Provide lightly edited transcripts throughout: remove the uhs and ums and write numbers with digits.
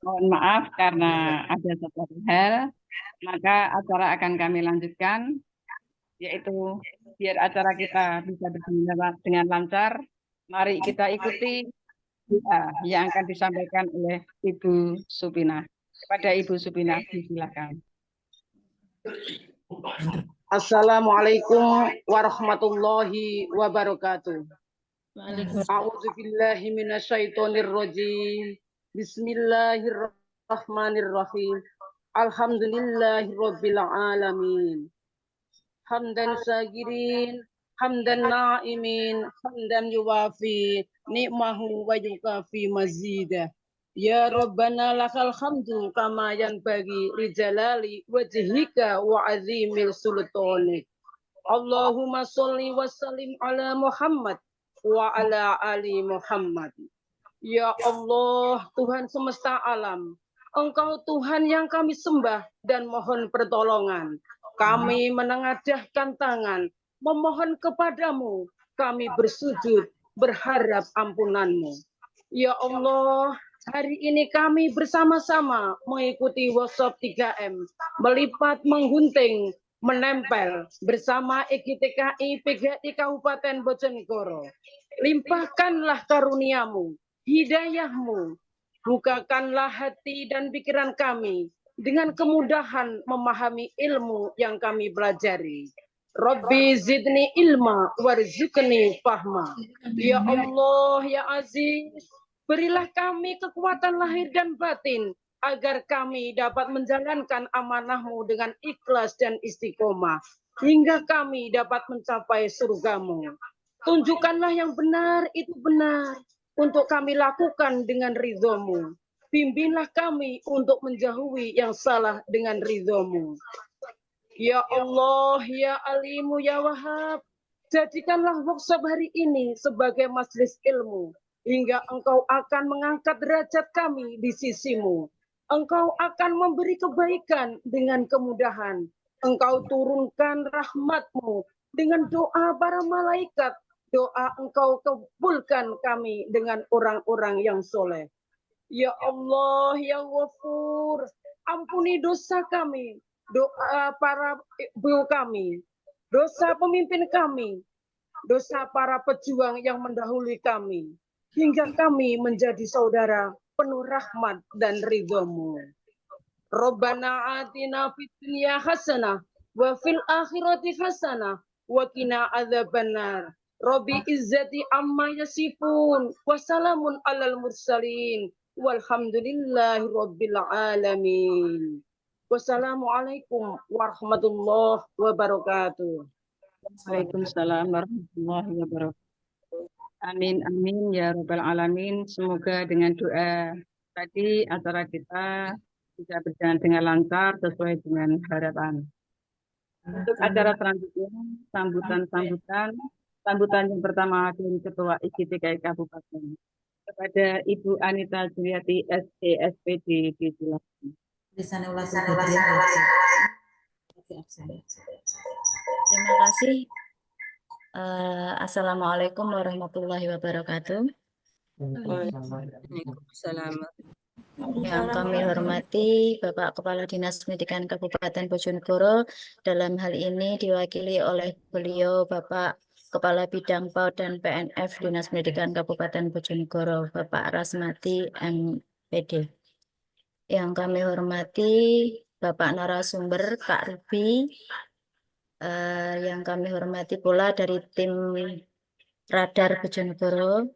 Mohon maaf karena ada sesuatu hal, maka acara akan kami lanjutkan, yaitu biar acara kita bisa berjalan dengan lancar. Mari kita ikuti yang akan disampaikan oleh Ibu Supina. Kepada Ibu Supina, silakan. Assalamualaikum warahmatullahi wabarakatuh. A'udzubillahi minasyaitonirrajim. Bismillahirrahmanirrahim. Alhamdulillahirabbil alamin. Hamdan syakirin, hamdan na'imin, hamdan yuwafi ni'mahu wa yukafi mazidah. Ya Rabbana lakal hamdu kama yanbaghi li jalali wajhika wa azimil sultanik. Allahumma sholli wa sallim ala Muhammad wa ala ali Muhammad. Ya Allah, Tuhan semesta alam, Engkau Tuhan yang kami sembah dan mohon pertolongan. Kami menengadahkan tangan, memohon kepadamu, kami bersujud, berharap ampunan-Mu. Ya Allah, hari ini kami bersama-sama mengikuti workshop 3M, melipat, menggunting, menempel bersama IGTKI PGRI Kabupaten Bojonegoro. Limpahkanlah karuniamu, hidayahmu, bukakanlah hati dan pikiran kami dengan kemudahan memahami ilmu yang kami pelajari. Rabbi zidni ilma warzuqni fahma. Ya Allah, ya Aziz, berilah kami kekuatan lahir dan batin agar kami dapat menjalankan amanah-Mu dengan ikhlas dan istiqomah hingga kami dapat mencapai surga-Mu. Tunjukkanlah yang benar itu benar untuk kami lakukan dengan ridho-Mu. Bimbinglah kami untuk menjauhi yang salah dengan ridho-Mu. Ya Allah, ya Alimu, ya Wahab, jadikanlah workshop hari ini sebagai majelis ilmu, hingga Engkau akan mengangkat derajat kami di sisi-Mu. Engkau akan memberi kebaikan dengan kemudahan. Engkau turunkan rahmat-Mu dengan doa para malaikat. Doa Engkau kabulkan kami dengan orang-orang yang soleh. Ya Allah, ya Ghafur, ampuni dosa kami, doa para ibu kami, dosa pemimpin kami, dosa para pejuang yang mendahului kami, hingga kami menjadi saudara penuh rahmat dan ridho-Mu. Rabbana atina fid dunya hasanah wa fil akhirati hasanah wa qina adzabannar. Rabbi izzati amma yasifun wa salamun alal mursalin walhamdulillahi rabbil alamin. Wassalamualaikum warahmatullahi wabarakatuh. Waalaikumsalam warahmatullahi wabarakatuh. Amin, amin, ya Rabbal Alamin. Semoga dengan doa tadi acara kita bisa berjalan dengan lancar sesuai dengan harapan. Untuk acara selanjutnya, sambutan yang pertama dari Ketua IGTKI Kabupaten kepada Ibu Anita Juliati SESPD disilakan. Terima kasih. Assalamualaikum warahmatullahi wabarakatuh. Waalaikumsalam. Yang kami hormati Bapak Kepala Dinas Pendidikan Kabupaten Bojonegoro, dalam hal ini diwakili oleh beliau Bapak Kepala Bidang PAUD dan PNF Dinas Pendidikan Kabupaten Bojonegoro, Bapak Rasmati MPD. Yang kami hormati Bapak narasumber Kak Ruby, yang kami hormati pula dari tim Radar Bojonegoro,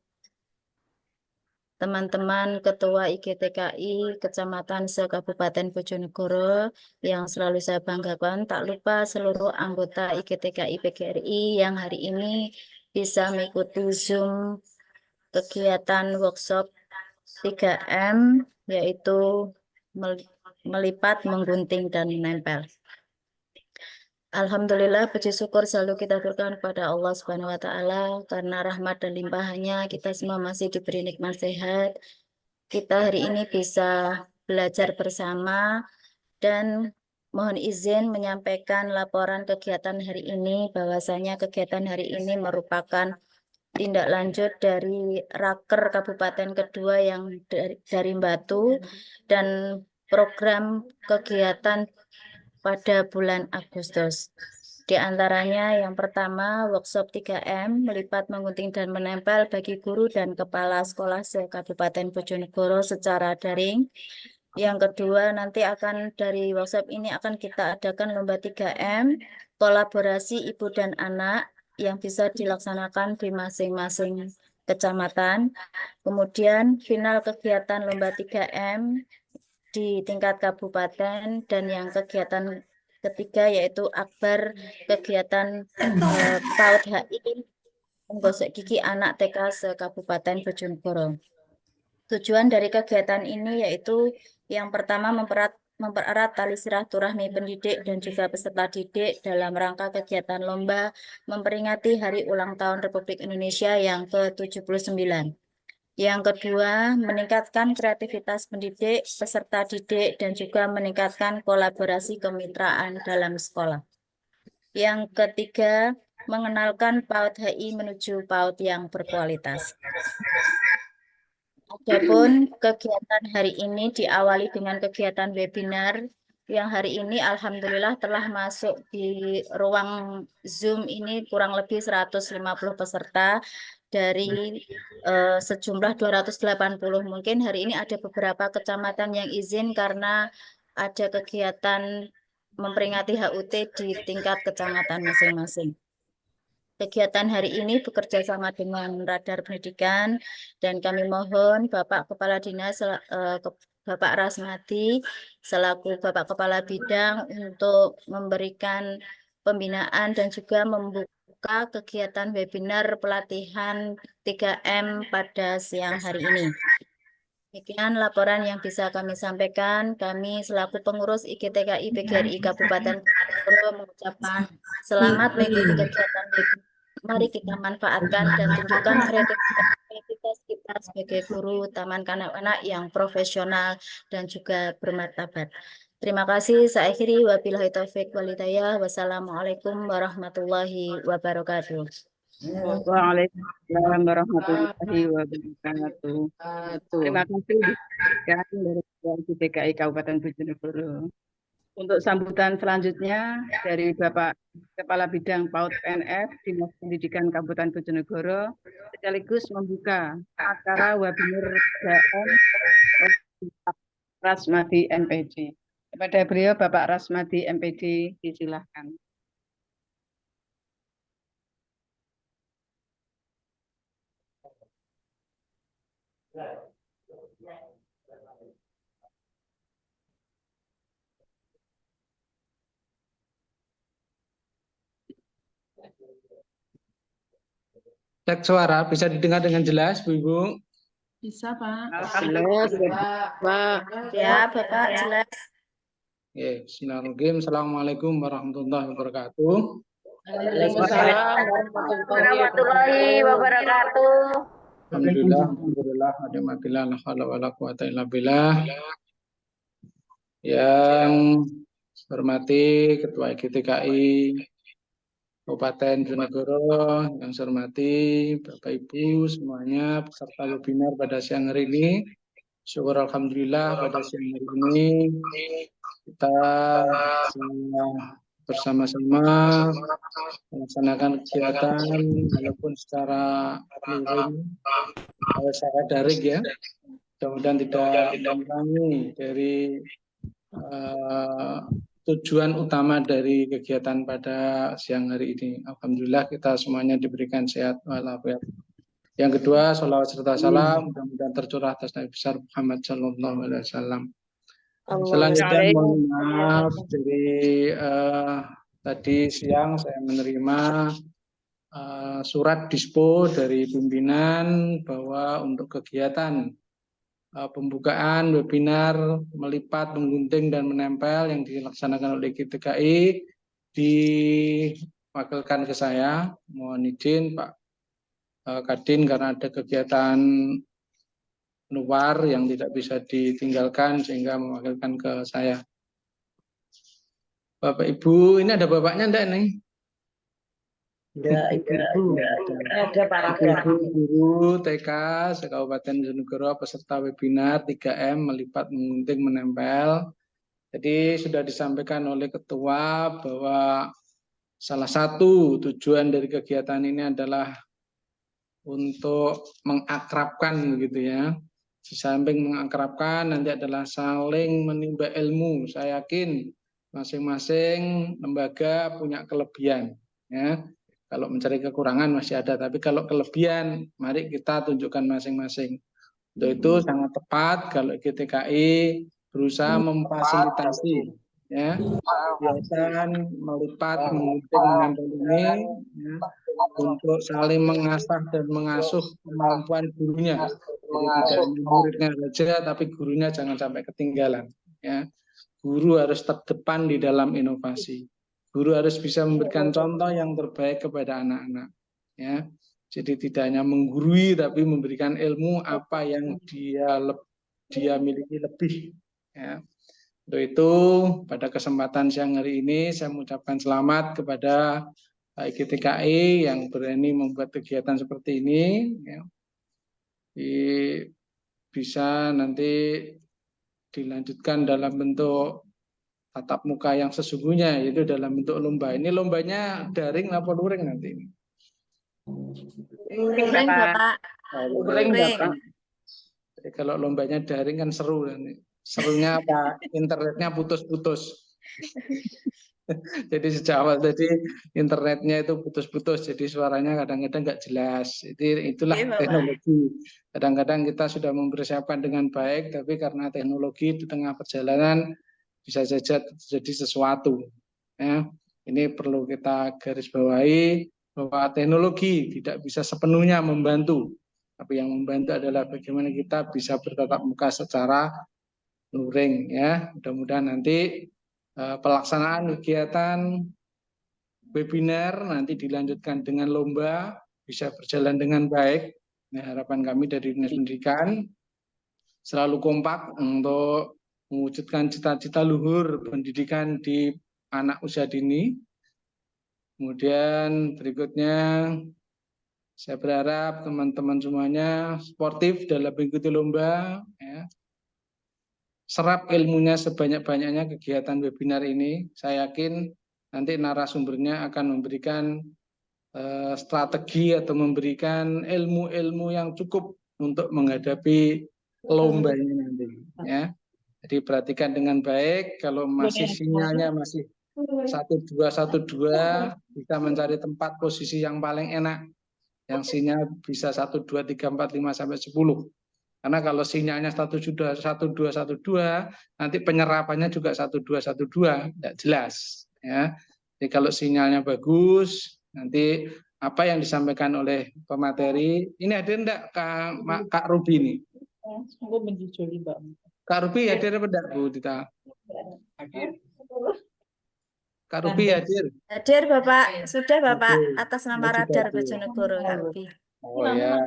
teman-teman Ketua IGTKI Kecamatan se-Kabupaten Bojonegoro yang selalu saya banggakan, tak lupa seluruh anggota IGTKI PGRI yang hari ini bisa mengikuti Zoom kegiatan workshop 3M, yaitu melipat, menggunting, dan menempel. Alhamdulillah, puji syukur selalu kita berikan kepada Allah Subhanahu wa Ta'ala, karena rahmat dan limpahannya kita semua masih diberi nikmat sehat, kita hari ini bisa belajar bersama dan mohon izin menyampaikan laporan kegiatan hari ini bahwasanya kegiatan hari ini merupakan tindak lanjut dari Raker Kabupaten kedua yang dari Batu dan program kegiatan pada bulan Agustus. Di antaranya yang pertama workshop 3M melipat, mengunting dan menempel bagi guru dan kepala sekolah se-Kabupaten Bojonegoro secara daring. Yang kedua nanti akan dari workshop ini akan kita adakan lomba 3M kolaborasi ibu dan anak yang bisa dilaksanakan di masing-masing kecamatan. Kemudian final kegiatan lomba 3M di tingkat kabupaten, dan yang kegiatan ketiga yaitu akbar kegiatan PAUD HI menggosok gigi anak TK se-Kabupaten Bojonegoro. Tujuan dari kegiatan ini yaitu yang pertama mempererat tali silaturahmi pendidik dan juga peserta didik dalam rangka kegiatan lomba memperingati Hari Ulang Tahun Republik Indonesia yang ke-79. Yang kedua, meningkatkan kreativitas pendidik, peserta didik, dan juga meningkatkan kolaborasi kemitraan dalam sekolah. Yang ketiga, mengenalkan PAUD HI menuju PAUD yang berkualitas. Adapun kegiatan hari ini diawali dengan kegiatan webinar yang hari ini alhamdulillah telah masuk di ruang Zoom ini kurang lebih 150 peserta dari sejumlah 280. Mungkin hari ini ada beberapa kecamatan yang izin karena ada kegiatan memperingati HUT di tingkat kecamatan masing-masing. Kegiatan hari ini bekerja sama dengan Radar Pendidikan dan kami mohon Bapak Kepala Dinas, Bapak Rasmadi selaku Bapak Kepala Bidang untuk memberikan pembinaan dan juga membuka kegiatan webinar pelatihan 3M pada siang hari ini. Demikian laporan yang bisa kami sampaikan. Kami selaku pengurus IGTKI PGRI Kabupaten Bojonegoro mengucapkan selamat mengikuti kegiatan webinar. Mari kita manfaatkan dan tunjukkan kreativitas kita sebagai guru taman kanak-kanak yang profesional dan juga bermartabat. Terima kasih. Saya akhiri. Wabillahi taufik walhidayah. Wassalamualaikum warahmatullahi wabarakatuh. Waalaikumsalam warahmatullahi wabarakatuh. Terima kasih dari DKI Kabupaten Bojonegoro. Untuk sambutan selanjutnya dari Bapak Kepala Bidang PAUD PNF Dinas Pendidikan Kabupaten Bojonegoro sekaligus membuka acara webinar 3M Rasmadi MPD. Kepada beliau Bapak Rasmadi MPD disilahkan. Cek suara, bisa didengar dengan jelas, Bu Ibu? Bisa, Pak. Jelas, Pak. Ya, Bapak jelas. Ya, bismillahirrahmanirrahim. Assalamualaikum warahmatullahi wabarakatuh. Waalaikumsalam Warahmatullahi wabarakatuh. Alhamdulillah, alhamdulillah, la haula wala quwata illa billah. Yang saya hormati Ketua IGTKI Kabupaten Bojonegoro, yang saya hormati Bapak Ibu semuanya peserta webinar pada siang hari ini. Syukur alhamdulillah pada siang hari ini kita bersama-sama melaksanakan kegiatan walaupun secara luring, secara daring ya. Mudah-mudahan tidak mengurangi dari tujuan utama dari kegiatan pada siang hari ini. Alhamdulillah kita semuanya diberikan sehat walafiat. Yang kedua, sholawat serta salam mudah-mudahan tercurah atas Nabi besar Muhammad Sallallahu Alaihi Wasallam. Selanjutnya mohon maaf dari tadi siang saya menerima surat dispo dari pimpinan bahwa untuk kegiatan pembukaan webinar melipat, menggunting, dan menempel yang dilaksanakan oleh IGTKI diwakilkan ke saya. Mohon izin Pak Kadin karena ada kegiatan luar yang tidak bisa ditinggalkan sehingga mewakilkan ke saya. Bapak Ibu, ini ada bapaknya enggak nih? Ada ibu-ibu. Ada para Ibu guru TK se-Kabupaten Bojonegoro peserta webinar 3M melipat, mengunting, menempel. Jadi sudah disampaikan oleh Ketua bahwa salah satu tujuan dari kegiatan ini adalah untuk mengakrabkan begitu ya. Di samping mengakrabkan nanti adalah saling menimba ilmu. Saya yakin masing-masing lembaga punya kelebihan ya. Kalau mencari kekurangan masih ada, tapi kalau kelebihan mari kita tunjukkan masing-masing. Untuk itu sangat tepat kalau GTKI berusaha memfasilitasi ya kegiatan melipat, mengunting, menempel ini ya, untuk saling mengasah dan mengasuh kemampuan gurunya. Jadi tidak hanya muridnya saja, tapi gurunya jangan sampai ketinggalan. Ya, guru harus terdepan di dalam inovasi. Guru harus bisa memberikan contoh yang terbaik kepada anak-anak. Ya, jadi tidak hanya menggurui, tapi memberikan ilmu apa yang dia miliki lebih. Ya. Untuk itu, pada kesempatan siang hari ini, saya mengucapkan selamat kepada GTKI yang berani membuat kegiatan seperti ini. Ya. Bisa nanti dilanjutkan dalam bentuk tatap muka yang sesungguhnya, yaitu dalam bentuk lomba. Ini lombanya daring atau luring nanti? Luring, Bapak. Luring. Luring. Jadi kalau lombanya daring kan seru nanti. Serunya apa? Internetnya putus-putus. Jadi sejak awal tadi internetnya itu putus-putus, jadi suaranya kadang-kadang nggak jelas. Itulah teknologi. Kadang-kadang kita sudah mempersiapkan dengan baik, tapi karena teknologi di tengah perjalanan bisa saja terjadi sesuatu. Ya, ini perlu kita garis bawahi bahwa teknologi tidak bisa sepenuhnya membantu, tapi yang membantu adalah bagaimana kita bisa bertatap muka secara luring. Ya, mudah-mudahan nanti pelaksanaan kegiatan webinar nanti dilanjutkan dengan lomba bisa berjalan dengan baik. Nah, harapan kami dari Dinas Pendidikan selalu kompak untuk mewujudkan cita-cita luhur pendidikan di anak usia dini. Kemudian berikutnya saya berharap teman-teman semuanya sportif dalam mengikuti lomba. Ya. Serap ilmunya sebanyak-banyaknya kegiatan webinar ini. Saya yakin nanti narasumbernya akan memberikan strategi atau memberikan ilmu-ilmu yang cukup untuk menghadapi lomba ini nanti. Ya. Jadi perhatikan dengan baik. Kalau masih sinyalnya masih 1212, bisa mencari tempat posisi yang paling enak. Yang sinyal bisa 1, 2, 3, 4, 5 sampai 10. Karena kalau sinyalnya 1212, nanti penyerapannya juga 1212, tidak jelas. Ya. Jadi kalau sinyalnya bagus, nanti apa yang disampaikan oleh pemateri, ini hadir enggak Kak Ruby ini? Kak Ruby hadir apa enggak Bu Dita? Kak Ruby hadir? Hadir Bapak, sudah Bapak, atas nama Radar Bojonegoro Kak Ruby. Oh ya,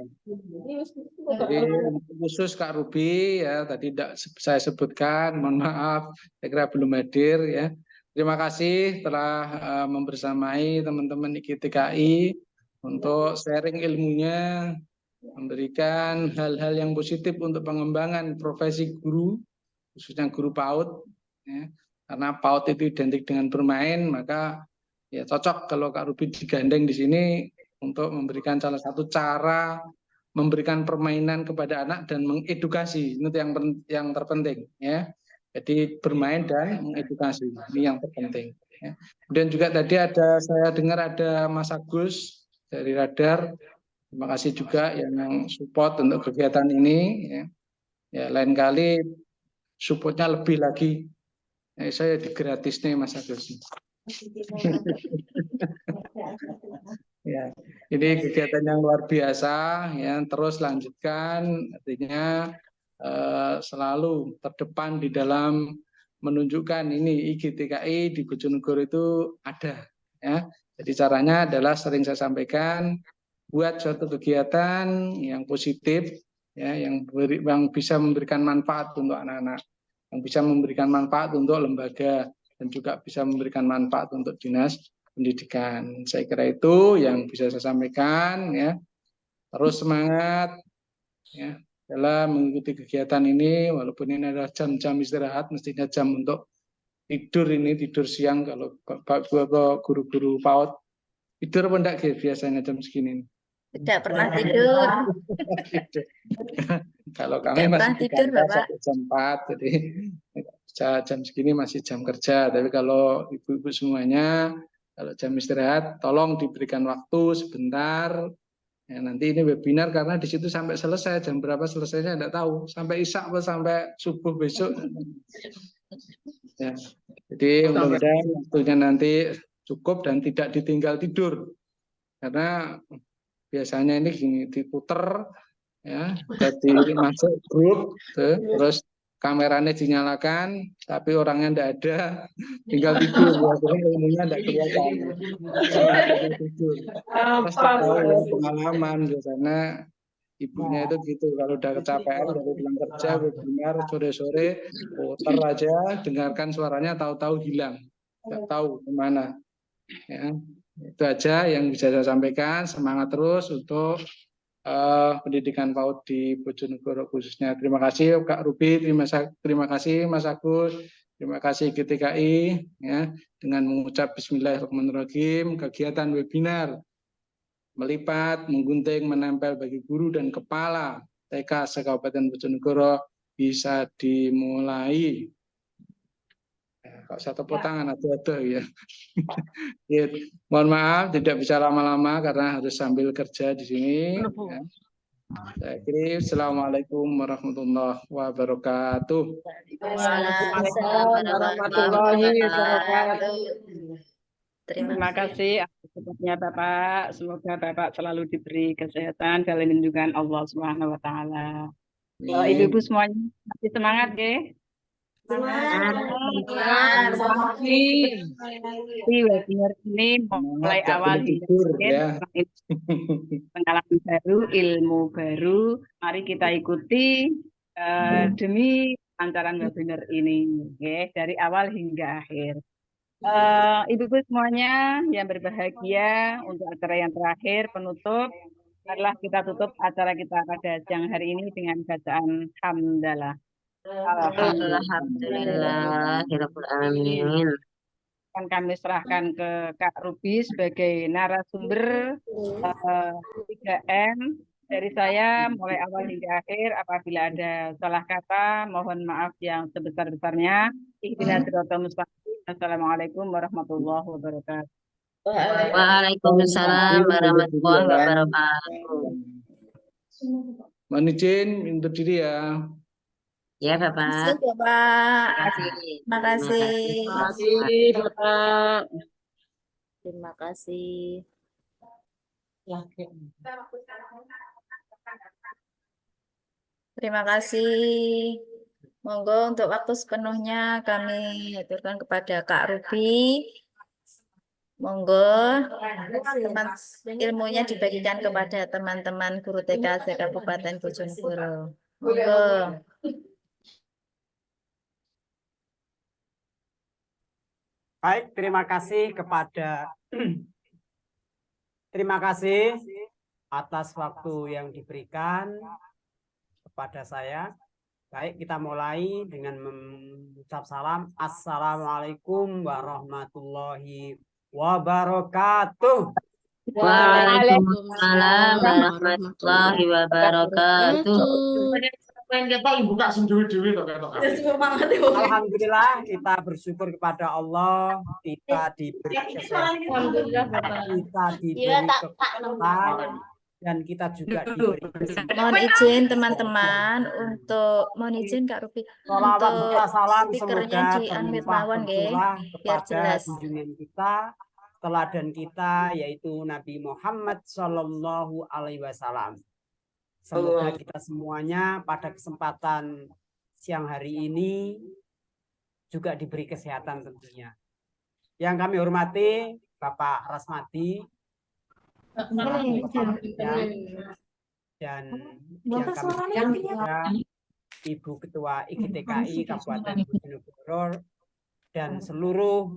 jadi khusus Kak Ruby ya tadi tidak saya sebutkan, mohon maaf, saya kira belum hadir ya. Terima kasih telah membersamai teman-teman GTKI untuk sharing ilmunya, memberikan hal-hal yang positif untuk pengembangan profesi guru, khususnya guru PAUD. Ya. Karena PAUD itu identik dengan bermain, maka ya cocok kalau Kak Ruby digandeng di sini untuk memberikan salah satu cara memberikan permainan kepada anak dan mengedukasi. Itu yang terpenting ya. Jadi bermain dan mengedukasi ini yang terpenting. Ya. Kemudian juga tadi saya dengar ada Mas Agus dari Radar. Terima kasih juga yang support untuk kegiatan ini. Ya, ya lain kali supportnya lebih lagi. Ya, saya gratis nih Mas Agus. Ya, ini kegiatan yang luar biasa ya, terus lanjutkan artinya selalu terdepan di dalam menunjukkan ini IGTKI di Bojonegoro itu ada ya. Jadi caranya adalah sering saya sampaikan buat suatu kegiatan yang positif ya, yang bisa memberikan manfaat untuk anak-anak, yang bisa memberikan manfaat untuk lembaga, dan juga bisa memberikan manfaat untuk dinas pendidikan. Saya kira itu yang bisa saya sampaikan, ya. Terus semangat, ya, dalam mengikuti kegiatan ini, walaupun ini adalah jam-jam istirahat, mestinya jam untuk tidur ini, tidur siang. Kalau guru-guru PAUD tidur apa enggak biasanya jam segini? Tidak pernah tidur. Kalau kami Tidak masih pernah tidur, kantor Bapak. sampai jam 4, jadi jam segini masih jam kerja. Tapi kalau ibu-ibu semuanya, kalau jam istirahat, tolong diberikan waktu sebentar. Ya, nanti ini webinar karena di situ sampai selesai, jam berapa selesainya tidak tahu, sampai isya atau sampai subuh besok. Ya. Jadi mudah-mudahan waktunya nanti cukup dan tidak ditinggal tidur, karena biasanya ini gini, diputer, ya, jadi masuk grup, terus kameranya dinyalakan, tapi orangnya tidak ada, tinggal tidur. Biasanya ilmunya tidak kelihatan, tidur. Terus tahu yang pengalaman biasanya ibunya itu gitu, kalau udah kecapean dari pulang kerja, webinar sore-sore, puter aja, dengarkan suaranya, tahu-tahu hilang, nggak tahu kemana. Ya, itu aja yang bisa saya sampaikan. Semangat terus untuk pendidikan PAUD di Bojonegoro khususnya. Terima kasih Kak Ruby, terima kasih Mas Agus, terima kasih GTKI, ya, dengan mengucap Bismillahirrahmanirrahim, kegiatan webinar melipat, menggunting, menempel bagi guru dan kepala TK se-Kabupaten Bojonegoro bisa dimulai. Kok saya tepuk tangan ada ya. Ya, mohon maaf tidak bisa lama-lama karena harus sambil kerja di sini. Ya. Saya kira Assalamualaikum warahmatullahi wabarakatuh. Waalaikumsalam warahmatullahi wabarakatuh. Terima kasih atas supportnya Bapak. Semoga Bapak selalu diberi kesehatan dalam lindungan Allah Subhanahu wa taala. Ibu-ibu semuanya masih semangat ya. Webinar ini mulai awal hingga akhir, pengalaman baru, ilmu baru. Mari kita ikuti demi lancaran webinar ini, ya, dari awal hingga akhir. Ibu-ibu semuanya yang berbahagia, untuk acara yang terakhir penutup adalah kita tutup acara kita pada siang hari ini dengan bacaan hamdalah. Alhamdulillahirrahmanirrahim. Akan kami serahkan ke Kak Ruby sebagai narasumber 3M dari saya mulai awal hingga akhir. Apabila ada salah kata, mohon maaf yang sebesar-besarnya. Ihdinas siratal mustaqim. Assalamualaikum warahmatullahi wabarakatuh. Waalaikumsalam warahmatullahi wabarakatuh. Mohon izin untuk diri ya. Ya Bapak. Bapak. Terima kasih. Terima kasih. Bapak. Terima kasih. Terima kasih. Monggo untuk waktu sepenuhnya kami aturkan kepada Kak Ruby. Monggo ilmunya dibagikan kepada teman-teman guru TK se-Kabupaten Bojonegoro. Monggo. Baik, terima kasih atas waktu yang diberikan kepada saya. Baik, kita mulai dengan mengucap salam. Assalamualaikum warahmatullahi wabarakatuh. Waalaikumsalam warahmatullahi wabarakatuh. Alhamdulillah, kita bersyukur kepada Allah, kita diberi kesehatan, kita diberi kekuatan, dan kita juga diberi kesempatan. Mohon izin teman-teman untuk Kak Ruby Salawat untuk serta salam speakernya semoga di-unmute terlimpah mawon nggih, bercurah biar kepada jelas. junjungan kita, teladan kita, yaitu Nabi Muhammad Shallallahu Alaihi Wasallam. Semoga kita semuanya pada kesempatan siang hari ini juga diberi kesehatan tentunya. Yang kami hormati Bapak Rasmadi, dan yang kami hormati juga Ibu Ketua IGTKI Kabupaten Bojonegoro dan seluruh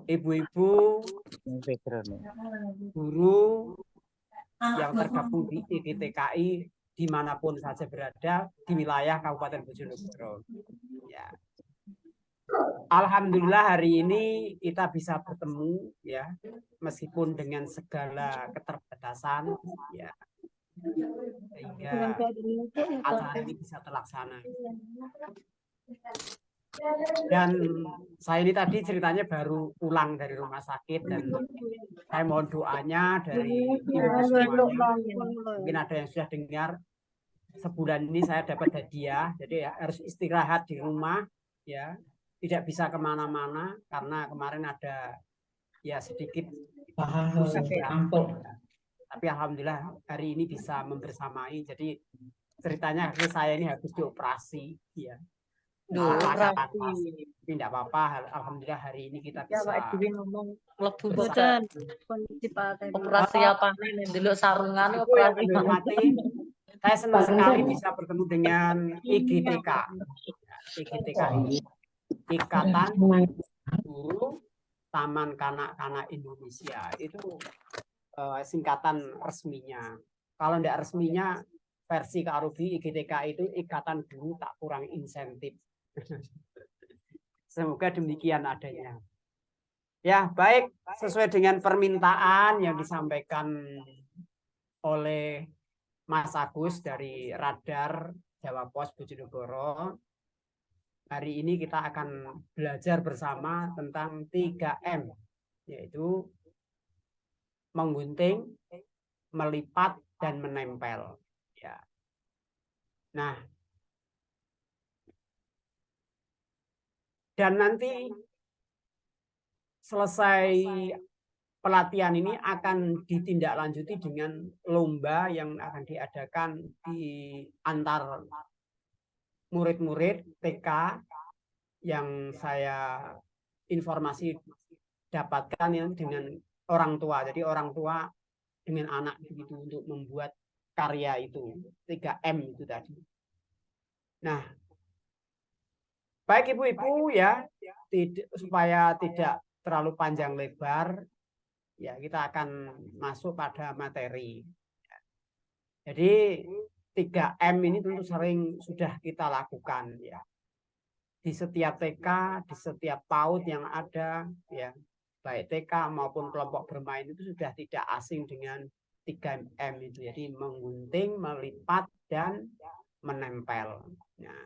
ibu-ibu guru yang tergabung di IGTKI dimanapun saja berada di wilayah Kabupaten Bojonegoro. Ya. Alhamdulillah hari ini kita bisa bertemu ya, meskipun dengan segala keterbatasan ya, sehingga acara ini bisa terlaksana. Dan saya ini tadi ceritanya baru pulang dari rumah sakit dan saya mohon doanya dari ibu semuanya. Mungkin ada yang sudah dengar, sebulan ini saya dapat hadiah, jadi ya harus istirahat di rumah ya, tidak bisa kemana-mana karena kemarin ada ya sedikit tapi alhamdulillah hari ini bisa membersamai. Jadi ceritanya saya ini habis dioperasi ya. Tidak apa-apa, alhamdulillah hari ini kita bisa operasi apa nih dulu sarungan Ibu yang kami hormati, saya senang sekali bisa bertemu dengan IGTK, Ikatan Guru Taman Kanak-Kanak Indonesia. Itu singkatan resminya. Kalau tidak resminya versi Kak Ruby, IGTK itu Ikatan Guru Tak Kurang Insentif. Semoga demikian adanya. Ya, baik, sesuai dengan permintaan yang disampaikan oleh Mas Agus dari Radar Jawa Pos Bojonegoro. Hari ini kita akan belajar bersama tentang 3M, yaitu menggunting, melipat, dan menempel. Ya. Nah, dan nanti selesai pelatihan ini akan ditindaklanjuti dengan lomba yang akan diadakan di antar murid-murid TK yang saya informasi dapatkan yang dengan orang tua. Jadi orang tua dengan anak begitu untuk membuat karya itu 3M itu tadi. Nah, baik ibu-ibu ya, supaya tidak terlalu panjang lebar, ya kita akan masuk pada materi. Jadi 3M ini tentu sering sudah kita lakukan ya. Di setiap TK, di setiap PAUD yang ada ya, baik TK maupun kelompok bermain itu sudah tidak asing dengan 3M itu. Jadi menggunting, melipat, dan menempel. Nah,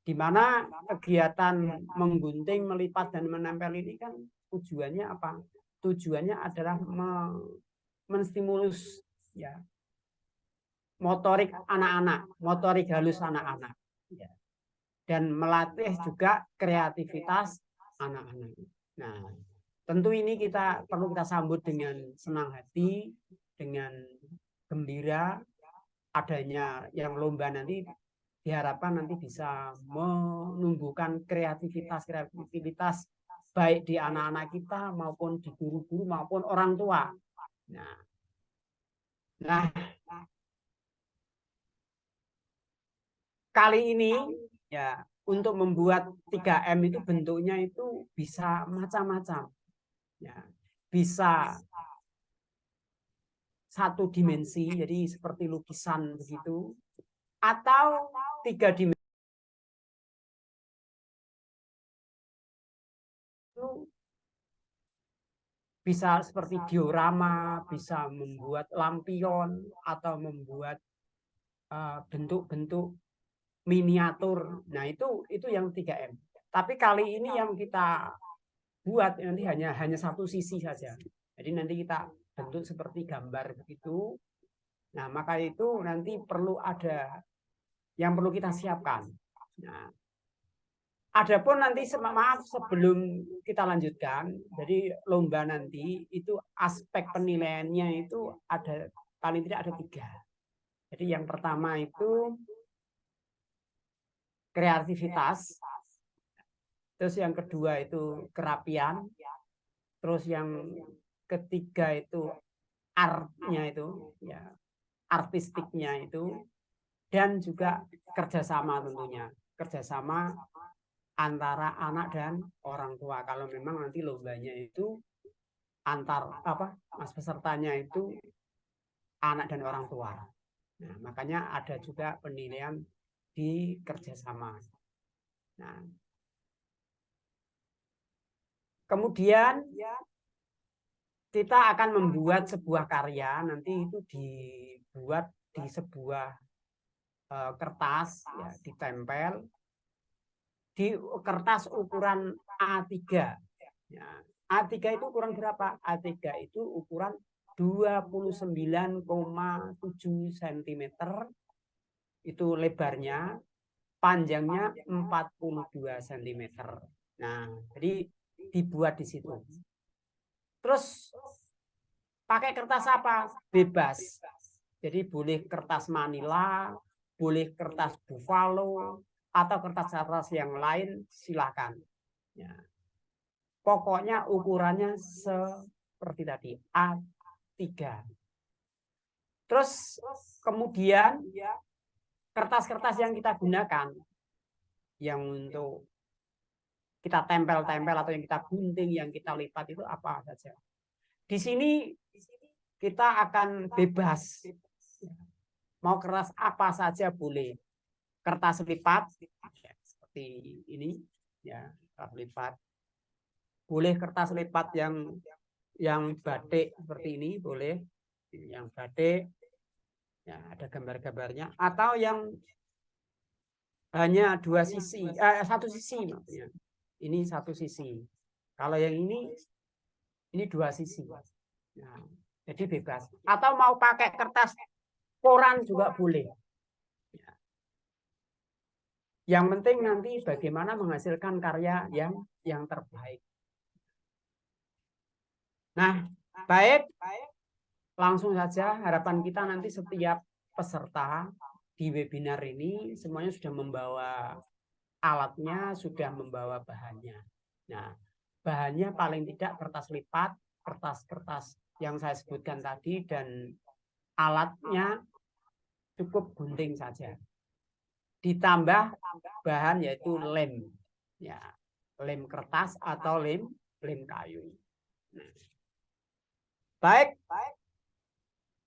di mana kegiatan menggunting, melipat, dan menempel ini kan tujuannya apa? Tujuannya adalah menstimulus ya motorik anak-anak, motorik halus anak-anak, ya. Dan melatih juga kreativitas anak-anak. Nah, tentu ini perlu kita sambut dengan senang hati, dengan gembira. Adanya yang lomba nanti diharapkan nanti bisa menumbuhkan kreativitas baik di anak-anak kita maupun di guru-guru maupun orang tua. Nah, kali ini ya untuk membuat 3M itu bentuknya itu bisa macam-macam. Ya, bisa satu dimensi, jadi seperti lukisan begitu, atau 3 dimensi. Bisa seperti diorama, bisa membuat lampion, atau membuat bentuk-bentuk miniatur. Nah, itu yang 3M. Tapi kali ini yang kita buat nanti hanya satu sisi saja. Jadi nanti kita bentuk seperti gambar begitu. Nah, maka itu nanti perlu ada yang perlu kita siapkan. Nah, adapun nanti maaf sebelum kita lanjutkan, jadi lomba nanti itu aspek penilaiannya itu ada paling tidak ada 3. Jadi yang pertama itu kreativitas, terus yang kedua itu kerapian, terus yang ketiga itu artnya itu ya artistiknya itu, dan juga kerjasama tentunya, kerjasama antara anak dan orang tua. Kalau memang nanti lombanya itu antar mas pesertanya itu anak dan orang tua. Nah, makanya ada juga penilaian di kerjasama. Nah, kemudian kita akan membuat sebuah karya, nanti itu dibuat di sebuah kertas, ya, ditempel di kertas ukuran A3. Ya, A3 itu ukuran berapa? A3 itu ukuran 29,7 cm itu lebarnya, panjangnya 42 cm. Nah, jadi dibuat di situ. Terus pakai kertas apa? Bebas. Jadi boleh kertas manila, boleh kertas buffalo, atau kertas-kertas yang lain silakan. Ya. Pokoknya ukurannya seperti tadi, A3. Terus kemudian kertas-kertas yang kita gunakan, yang untuk kita tempel-tempel atau yang kita gunting, yang kita lipat itu apa saja. Di sini kita akan bebas. Mau kertas apa saja boleh. Kertas lipat ya, seperti ini, ya, kertas lipat. Boleh kertas lipat yang batik seperti ini, boleh. Yang batik, ya, ada gambar-gambarnya. Atau yang hanya satu sisi, maksudnya. Ini satu sisi. Kalau yang ini dua sisi. Nah, jadi bebas. Atau mau pakai kertas koran juga boleh. Yang penting nanti bagaimana menghasilkan karya yang terbaik. Nah, baik. Langsung saja harapan kita nanti setiap peserta di webinar ini semuanya sudah membawa alatnya, sudah membawa bahannya. Nah, bahannya paling tidak kertas lipat, kertas-kertas yang saya sebutkan tadi, dan alatnya cukup gunting saja. Ditambah bahan yaitu lem, ya, lem kertas atau lem kayu. Nah. Baik,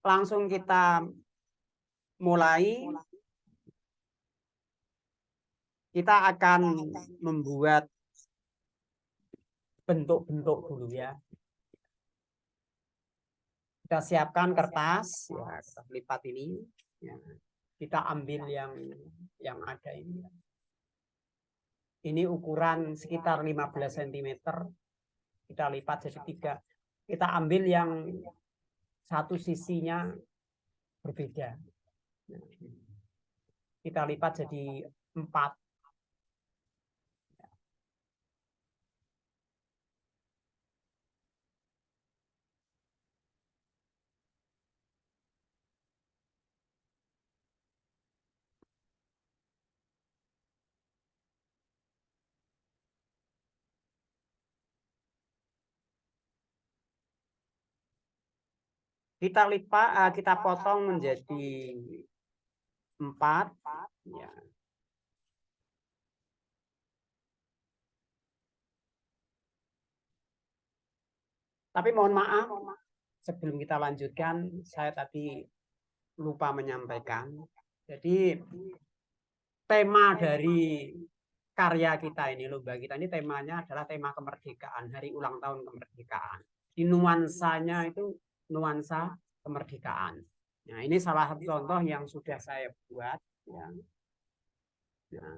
langsung kita mulai. Kita akan membuat bentuk-bentuk dulu ya. Kita siapkan kertas, ya, kertas lipat ini. Ya. Kita ambil yang ada ini. Ini ukuran sekitar 15 cm. Kita lipat jadi 3. Kita ambil yang satu sisinya berbeda. Kita lipat jadi 4. Kita lipat, kita potong menjadi 4. Ya. Tapi mohon maaf, sebelum kita lanjutkan, saya tadi lupa menyampaikan. Jadi tema dari karya kita ini, lomba kita ini temanya adalah tema kemerdekaan, hari ulang tahun kemerdekaan. Di nuansanya itu nuansa kemerdekaan. Nah, ini salah satu contoh yang sudah saya buat. Ya. Nah,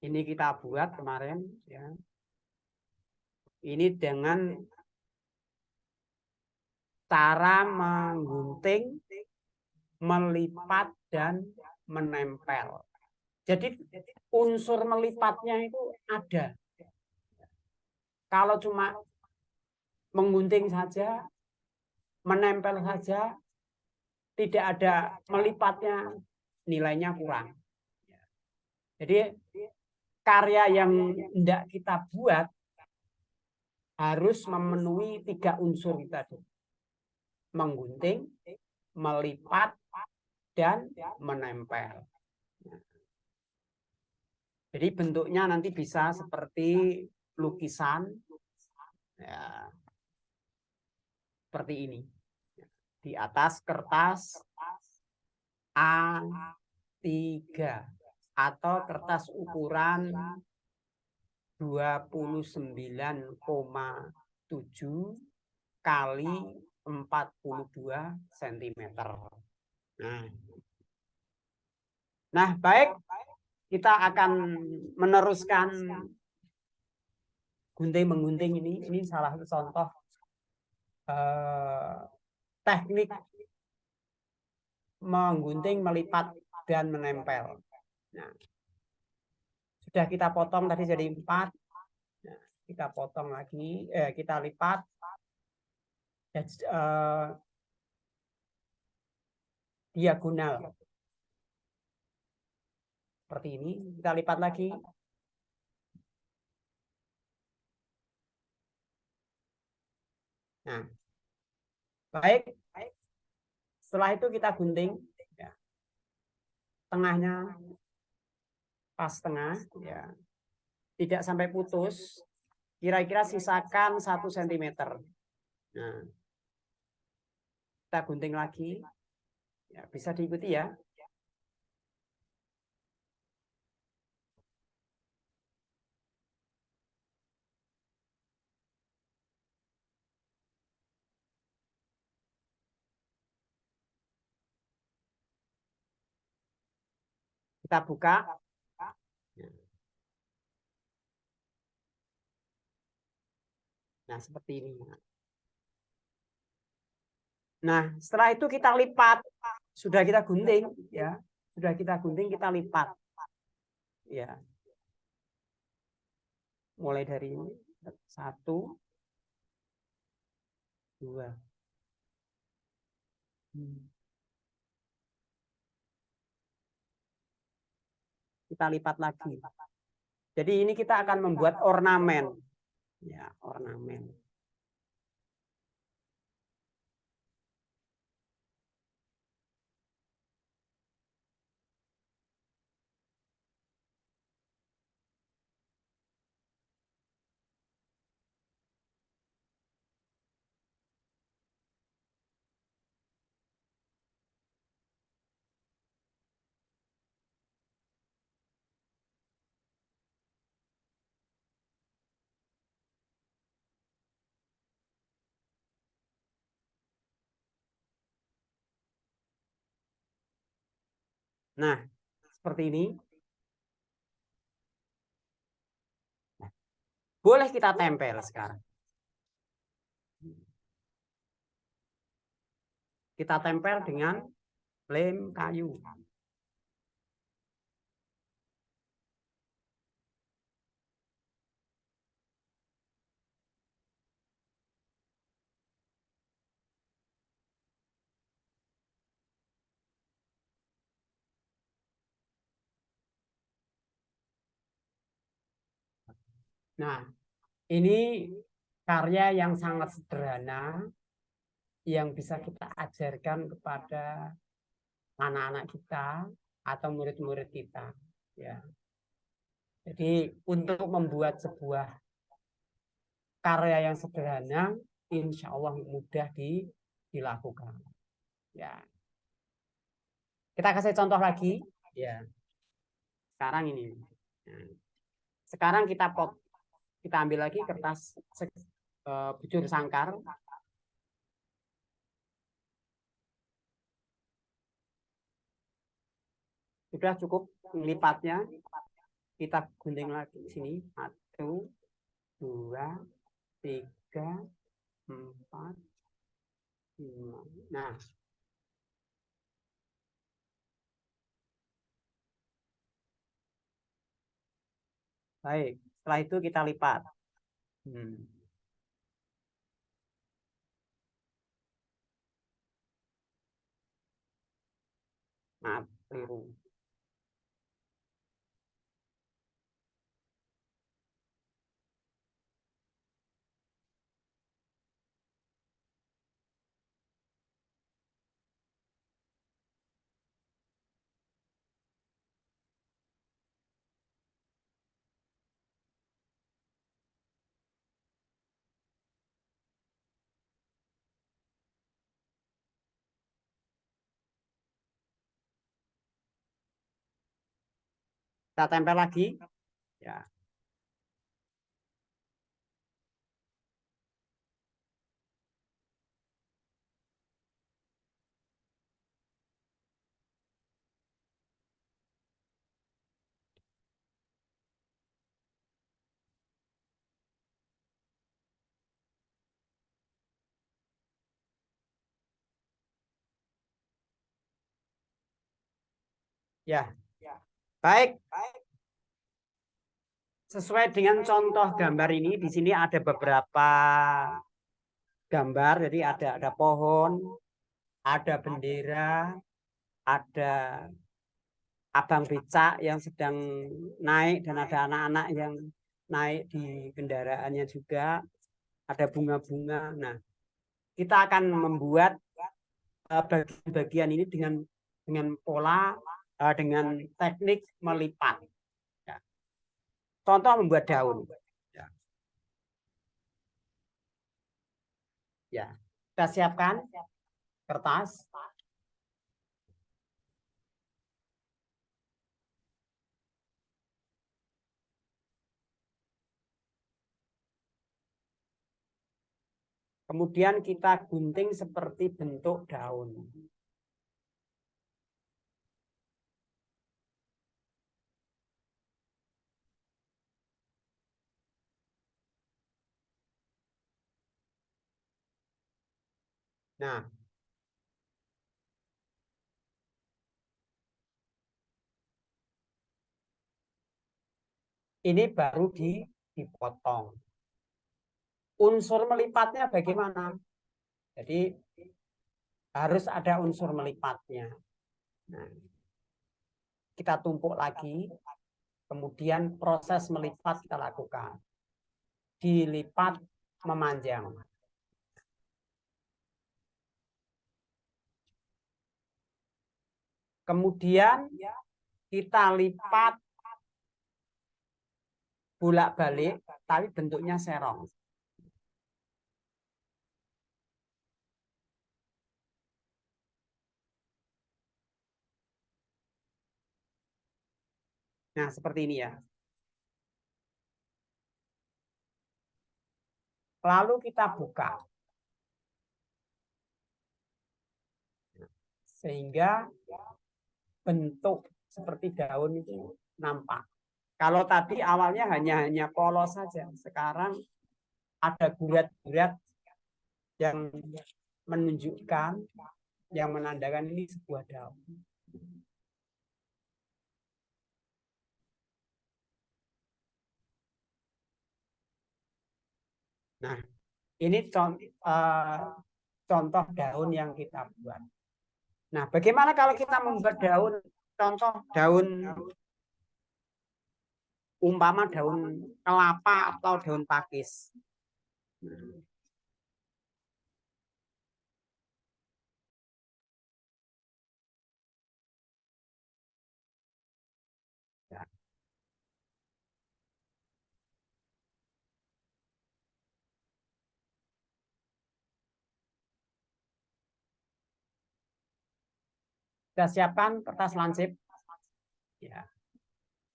ini kita buat kemarin. Ya. Ini dengan cara menggunting, melipat, dan menempel. Jadi unsur melipatnya itu ada. Kalau cuma menggunting saja, menempel saja, tidak ada melipatnya, nilainya kurang. Jadi karya yang tidak kita buat harus memenuhi 3 unsur tadi. Menggunting, melipat, dan menempel. Jadi bentuknya nanti bisa seperti lukisan, ya, seperti ini. Di atas kertas A3 atau kertas ukuran 29,7 kali 42 cm. Nah, baik, kita akan meneruskan gunting-menggunting ini. Ini salah satu contoh teknik menggunting, melipat, dan menempel. Nah, sudah kita potong tadi jadi 4. Nah, kita potong lagi, kita lipat. Diagonal. Seperti ini. Kita lipat lagi. Nah, baik. Setelah itu kita gunting. Ya. Tengahnya pas tengah. Ya. Tidak sampai putus. Kira-kira sisakan 1 cm. Nah, kita gunting lagi. Ya, bisa diikuti ya. Kita buka. Nah, seperti ini. Nah, setelah itu kita lipat. Sudah kita gunting, ya. Sudah kita gunting, kita lipat. Ya. Mulai dari ini. 1, 2. Kita lipat lagi. Jadi ini kita akan membuat ornamen. Ya, ornamen. Nah, seperti ini. Boleh kita tempel sekarang. Kita tempel dengan lem kayu. Nah, ini karya yang sangat sederhana yang bisa kita ajarkan kepada anak-anak kita atau murid-murid kita. Ya. Jadi untuk membuat sebuah karya yang sederhana, insya Allah mudah dilakukan. Ya. Kita kasih contoh lagi. Ya. Sekarang ini. Nah, sekarang kita ambil lagi kertas bujur sangkar. Sudah cukup lipatnya. Kita gunting lagi di sini. 1, 2, 3, 4, 5. Nah. Baik, setelah itu kita lipat. Maaf, keliru. Kita tempel lagi. Ya. Ya. Baik. Sesuai dengan contoh gambar ini, di sini ada beberapa gambar. Jadi ada pohon, ada bendera, ada abang becak yang sedang naik, dan ada anak-anak yang naik di kendaraannya juga. Ada bunga-bunga. Nah, kita akan membuat bagian-bagian ini dengan pola, dengan teknik melipat. Ya. Contoh membuat daun. Ya. Ya, kita siapkan kertas. Kemudian kita gunting seperti bentuk daun. Nah, ini baru dipotong. Unsur melipatnya bagaimana? Jadi harus ada unsur melipatnya. Nah, kita tumpuk lagi, kemudian proses melipat kita lakukan. Dilipat memanjang. Kemudian kita lipat bolak-balik, tapi bentuknya serong. Nah, seperti ini ya. Lalu kita buka. Sehingga bentuk seperti daun itu nampak. Kalau tadi awalnya hanya polos saja, sekarang ada gurat-gurat yang menunjukkan, yang menandakan ini sebuah daun. Nah, ini contoh daun yang kita buat. Nah, bagaimana kalau kita membuat daun, contoh daun, umpama daun kelapa atau daun pakis. Ya. Kita siapkan kertas lansip. Ya.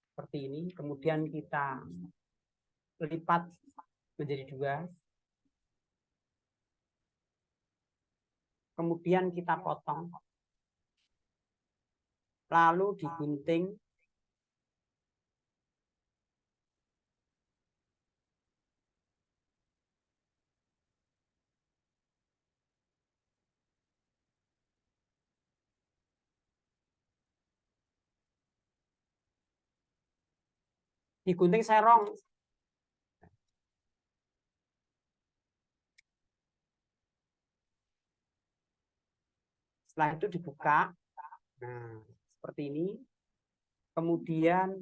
Seperti ini. Kemudian kita lipat menjadi dua. Kemudian kita potong. Lalu digunting. Digunting serong. Setelah itu dibuka. Nah, seperti ini. Kemudian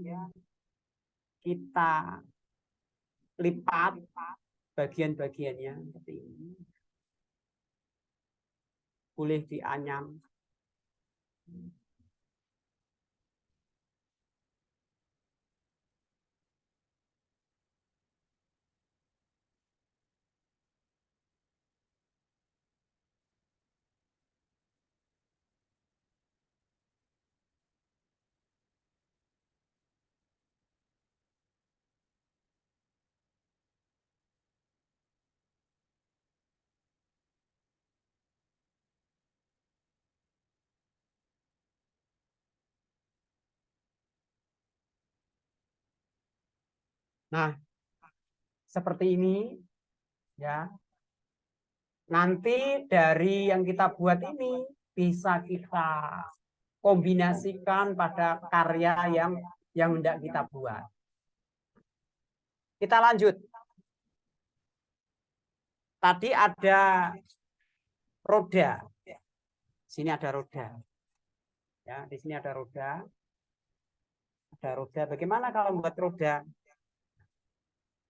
kita lipat bagian-bagiannya seperti ini. Boleh dianyam. Nah, seperti ini ya. Nanti dari yang kita buat ini bisa kita kombinasikan pada karya yang hendak kita buat. Kita lanjut. Tadi ada roda. Sini ada roda. Ya, di sini ada roda. Ada roda. Bagaimana kalau membuat roda?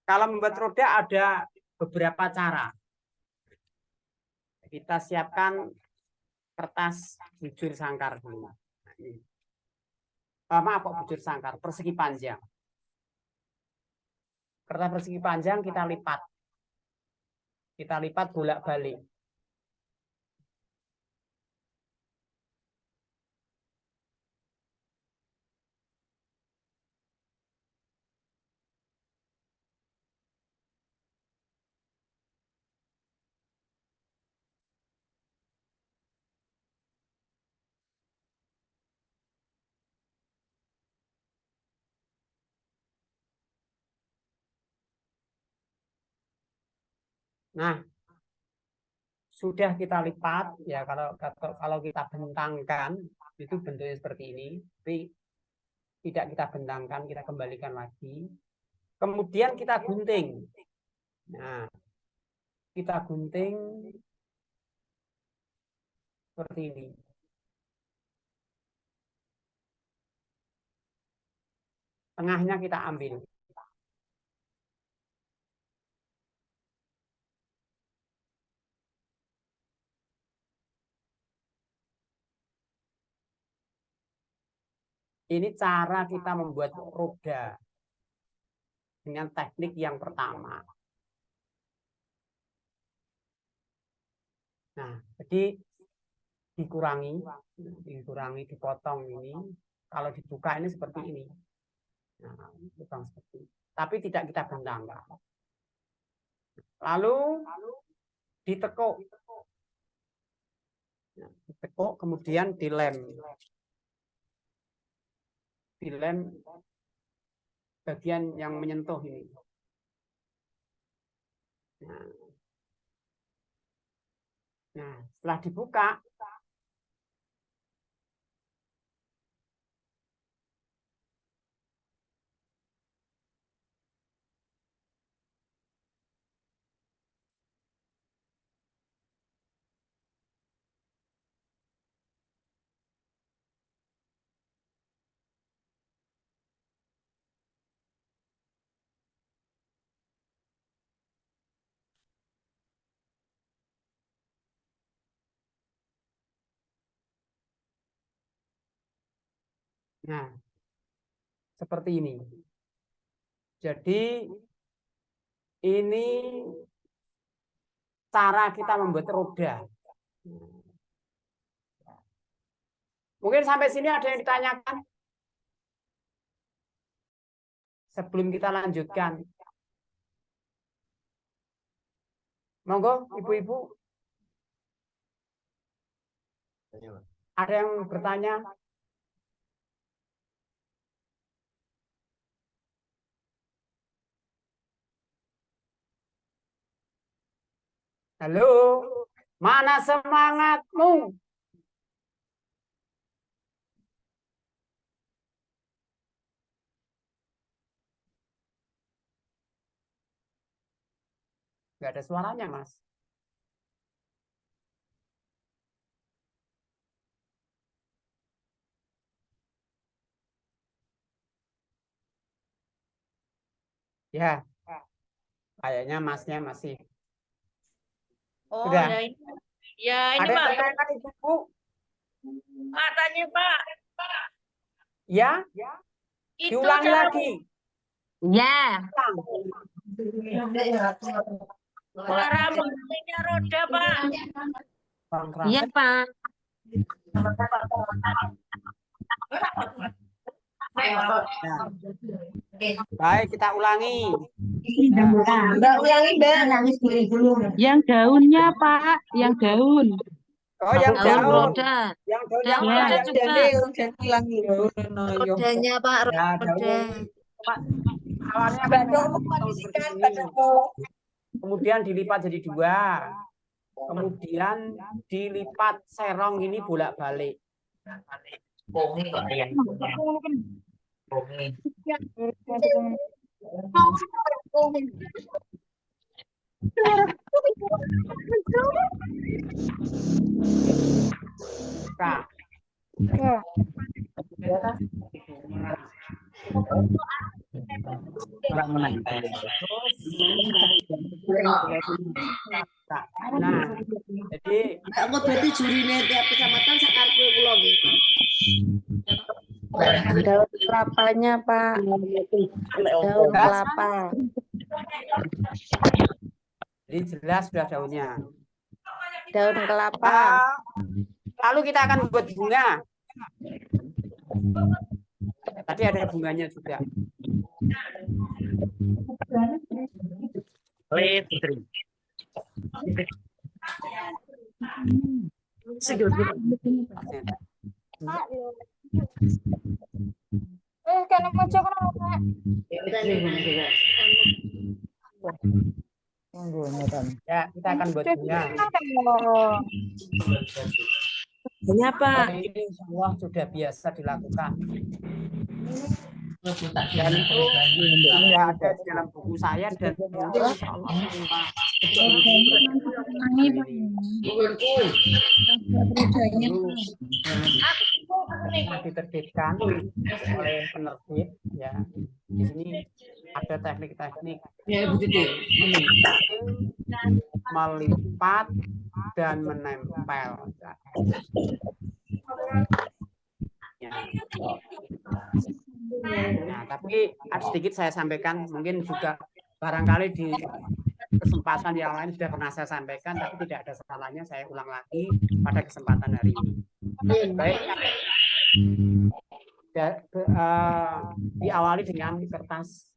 Kalau membuat roda ada beberapa cara. Kita siapkan kertas bujur sangkar dulu. Nah, ini. Maaf kok bujur sangkar, persegi panjang. Kertas persegi panjang kita lipat. Kita lipat bolak-balik. Nah, sudah kita lipat ya, kalau kita bentangkan itu bentuknya seperti ini, tapi tidak kita bentangkan, kita kembalikan lagi. Kemudian kita gunting. Nah, kita gunting seperti ini. Tengahnya kita ambil. Ini cara kita membuat roda dengan teknik yang pertama. Nah, jadi dikurangi, dipotong ini. Kalau dibuka ini seperti ini. Nah, lubang seperti ini. Tapi tidak kita bentangkan. Lalu ditekuk. Nah, ditekuk kemudian dilem. Dilem bagian yang menyentuh ini. Nah, setelah dibuka, nah, seperti ini. Jadi ini cara kita membuat roda. Mungkin sampai sini ada yang ditanyakan? Sebelum kita lanjutkan. Monggo, ibu-ibu. Ada yang bertanya? Halo, mana semangatmu? Nggak ada suaranya, Mas. Ya, kayaknya Masnya masih. Oh, Sudah. ya ini. Ya, ini Ada yang Pak. bertanya, Ibu? Pak, tanya Pak. Ya, Itu diulangi cara lagi. Ya. cara membuatnya roda, Pak. Iya, Pak. Baik, kita ulangi. Yang daunnya, Pak. Yang daun. Oh, yang Daun daun. roda. Yang daun Yang yang roda yang juga. Rodanya, Pak, Ya, roda. daun. Pak, awalnya potong seperti ini. Kemudian dilipat jadi 2. Kemudian dilipat serong ini bolak-balik. Bongi kok ayam. Bongi. Kak. Orang menempel. Nah, jadi Aku berarti jurine tiap kecamatan sakarpe kula nggih. Daun kelapanya, Pak. Daun kelapa. jadi jelas sudah daunnya. Daun kelapa. Lalu kita akan buat bunga. Tadi ada bunganya juga. Putri. Ya, kita akan buat bunga. Bunga, Pak. Ini semua sudah biasa dilakukan. Dan itu sudah ada di dalam buku saya dan insya Allah semua diterbitkan oleh penerbit. Ya, di sini ada teknik-teknik melipat dan menempel. Ya. Nah, tapi sedikit saya sampaikan, mungkin juga barangkali di kesempatan yang lain sudah pernah saya sampaikan, tapi tidak ada salahnya saya ulang lagi pada kesempatan hari ini. Baik, diawali dengan kertas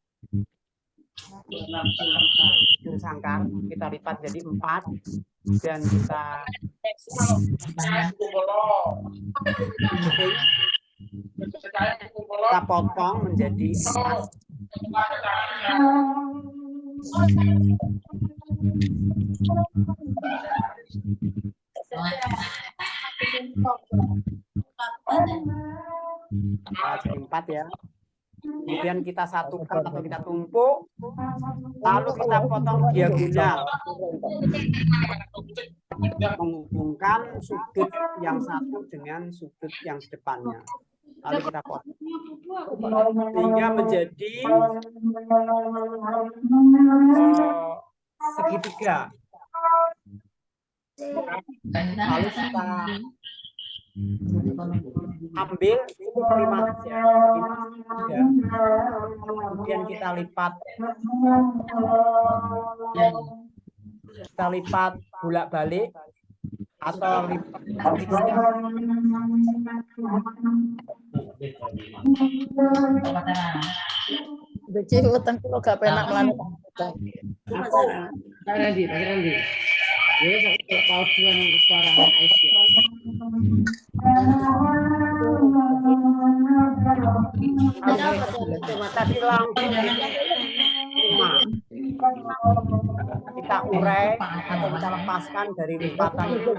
sangkar, kita lipat jadi 4 dan kita potong menjadi 4. Jadi 4 ya. Kemudian kita satukan atau kita tumpuk, lalu kita potong diagonal, menghubungkan sudut yang satu dengan sudut yang di depannya. Lalu kita potong sehingga menjadi segitiga. Lalu kita ambil 5 saja, kemudian kita lipat bolak-balik atau lipat Becik utang kulo gak penak melani. Randy. Ya saya tahu tuan suara Aisyah. Tadi langsung kita urai atau kita lepaskan dari lipatan itu.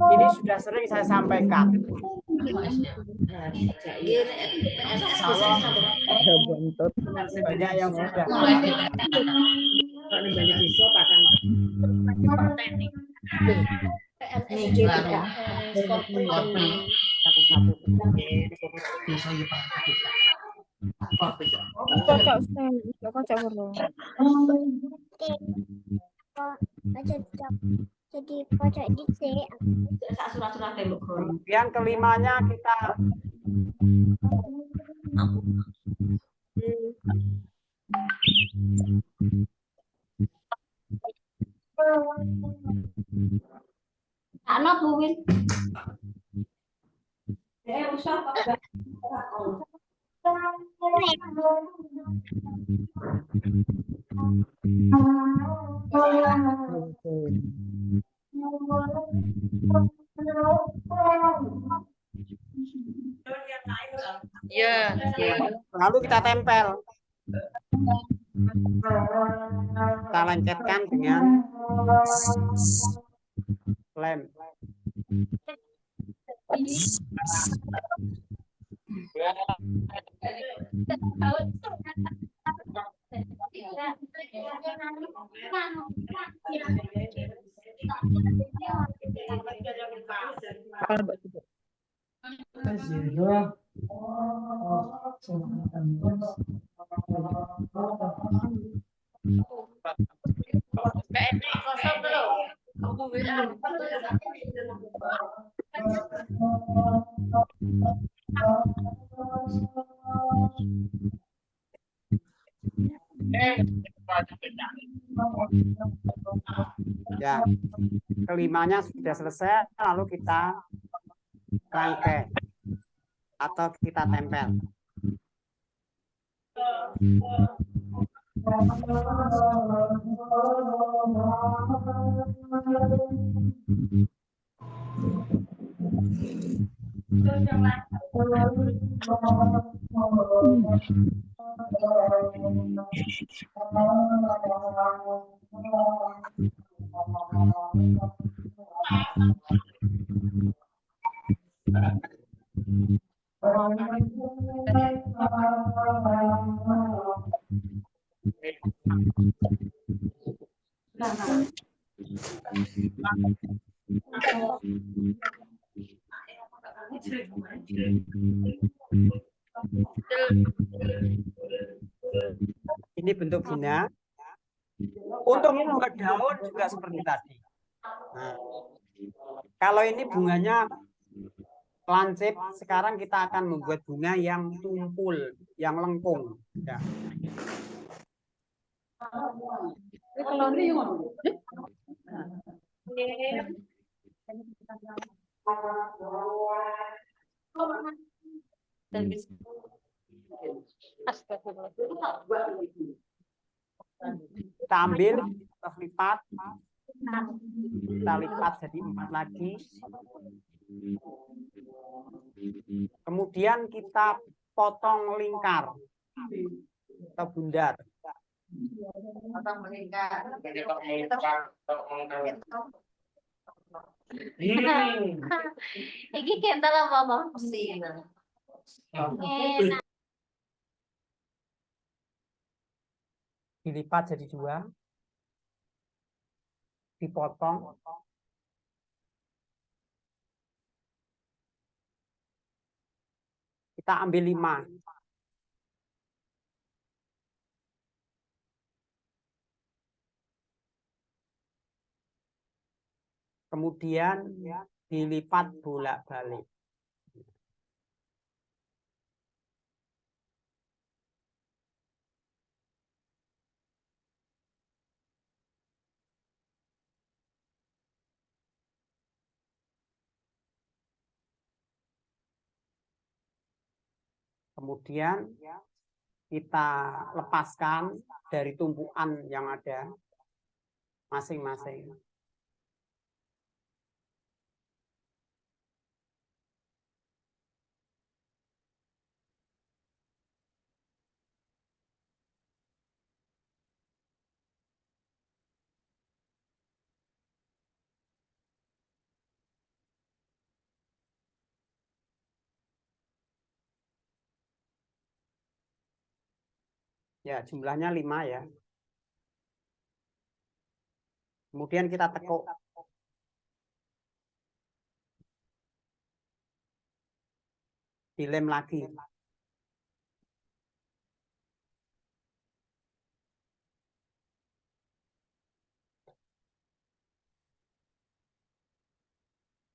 Ini sudah sering saya sampaikan. Banyak yang sudah. Jadi pojok dicek. Kemudian kelimanya kita Anak buwin. Ya. Lalu kita tempel. Kita lengketkan dengan lem. Ya, kelimanya sudah selesai, lalu kita rangkai atau kita tempel. Ini bentuk bunga. Untuk membuat daun juga seperti tadi. Nah, kalau ini bunganya lancip, sekarang kita akan membuat bunga yang tumpul, yang lengkung. Ya. Kita ambil, kita lipat, jadi 4 lagi. Kemudian kita potong lingkar atau bundar. Potong melingkar. Iki kental apa sih? Dilipat jadi 2, dipotong, kita ambil 5. Kemudian dilipat bolak-balik. Kemudian kita lepaskan dari tumpuan yang ada masing-masing. Ya, jumlahnya 5 ya. Kemudian kita tekuk. Dilem lagi.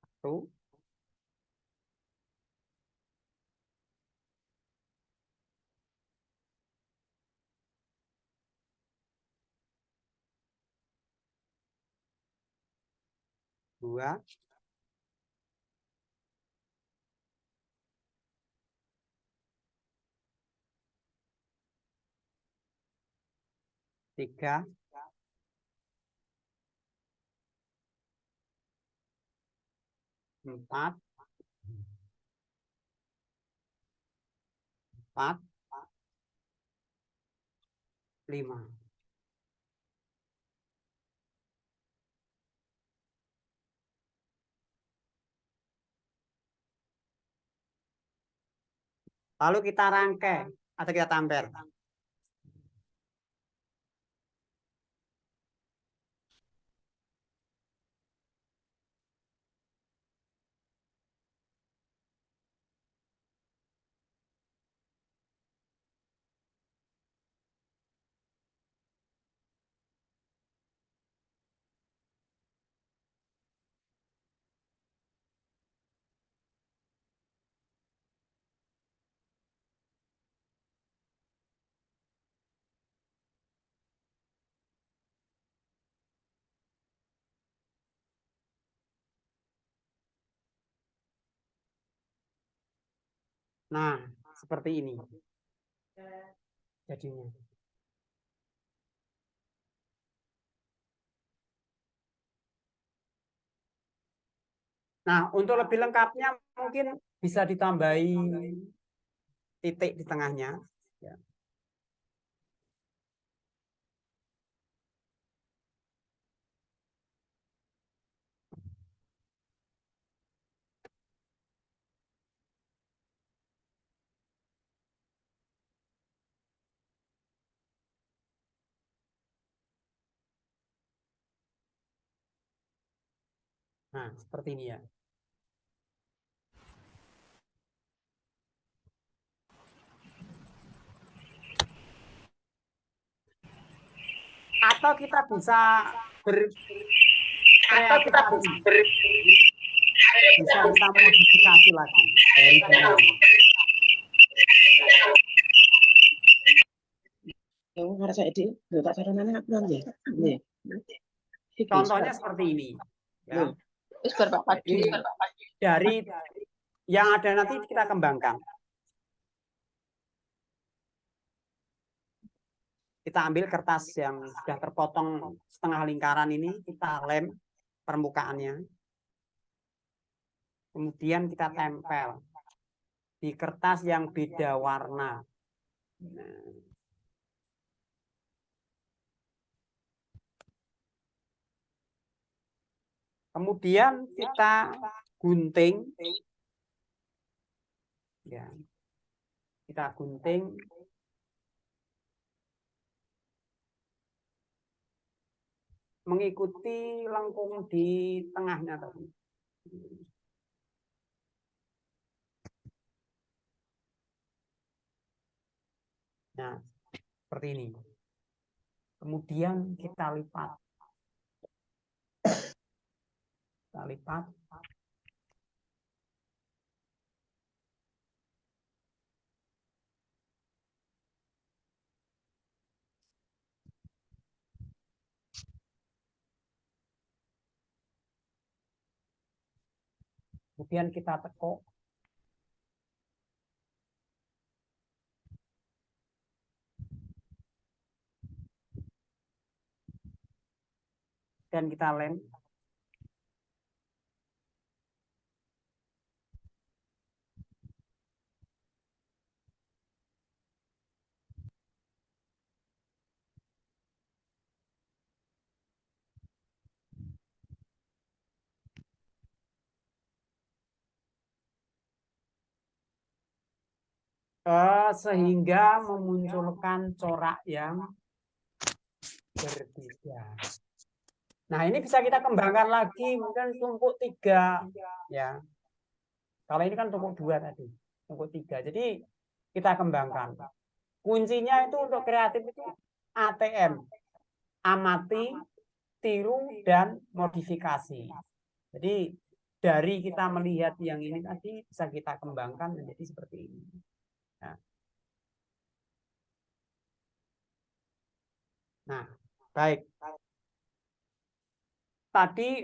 Satu. Dua. Tiga. Empat. 4, 5. Lalu kita rangkai atau kita tampel. Nah, seperti ini jadinya. Nah, untuk lebih lengkapnya mungkin bisa ditambahi titik di tengahnya. Ya. Nah, seperti ini ya. Atau kita bisa berkreativitas. Bisa kita modifikasi lagi dari bawah. Contohnya seperti ini. Ya. Jadi, dari yang ada nanti kita kembangkan. Kita ambil kertas yang sudah terpotong setengah lingkaran ini, kita lem permukaannya. Kemudian kita tempel di kertas yang beda warna. Nah. Kemudian kita gunting. Ya. Kita gunting. Mengikuti lengkung di tengahnya tadi. Nah, seperti ini. Kemudian kita lipat. Kita lipat. Kemudian kita tekuk. Dan kita lem. Sehingga memunculkan corak yang berbeda. Nah, ini bisa kita kembangkan lagi, mungkin tumpuk 3 ya. Kalau ini kan tumpuk 2 tadi, tumpuk 3. Jadi kita kembangkan. Kuncinya itu untuk kreatif itu ATM, amati, tiru, dan modifikasi. Jadi dari kita melihat yang ini tadi bisa kita kembangkan menjadi seperti ini. Nah, baik. Tadi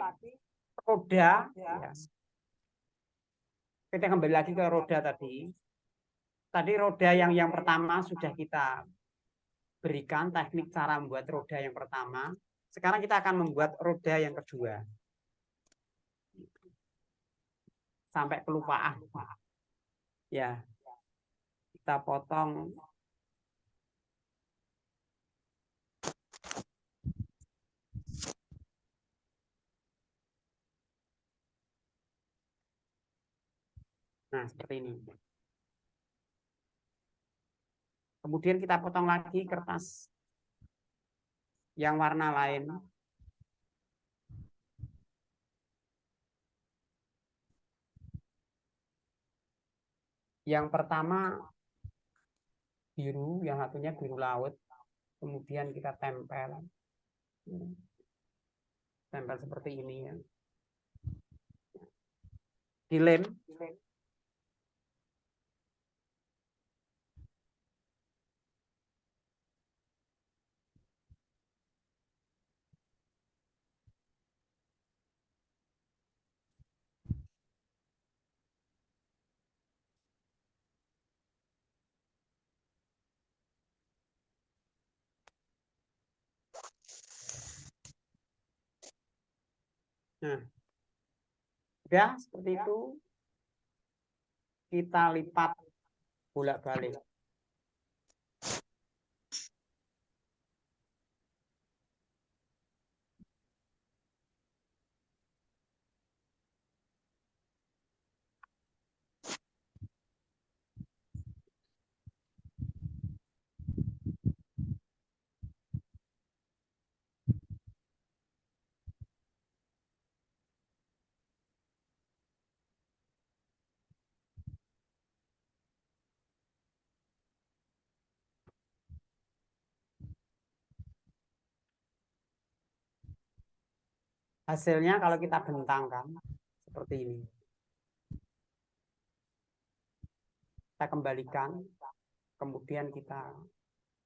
roda, ya. Kita kembali lagi ke roda tadi. Tadi roda yang pertama sudah kita berikan teknik cara membuat roda yang pertama. Sekarang kita akan membuat roda yang kedua. Sampai kelupaan. Ya. kita potong nah seperti ini. Kemudian kita potong lagi kertas yang warna lain. Yang pertama biru, yang satunya biru laut. Kemudian kita tempel. Tempel seperti ini ya. Dilem. Nah, sudah seperti itu. Kita lipat bolak-balik. Hasilnya kalau kita bentangkan seperti ini. Kita kembalikan, kemudian kita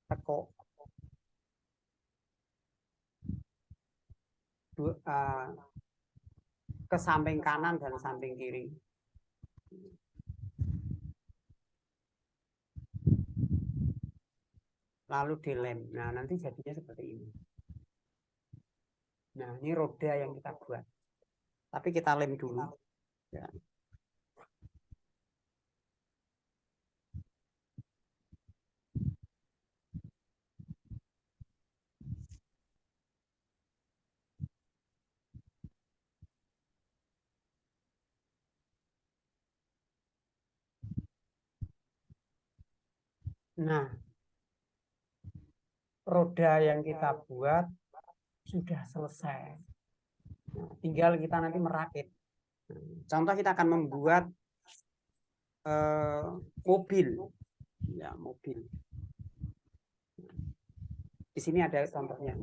tekuk ke samping kanan dan samping kiri. Lalu dilem. Nah, nanti jadinya seperti ini. Nah, ini roda yang kita buat. Tapi kita lem dulu. Ya. Nah, roda yang kita buat sudah selesai. Nah, tinggal kita nanti merakit. Contoh kita akan membuat mobil. Ya, mobil. Di sini ada contohnya.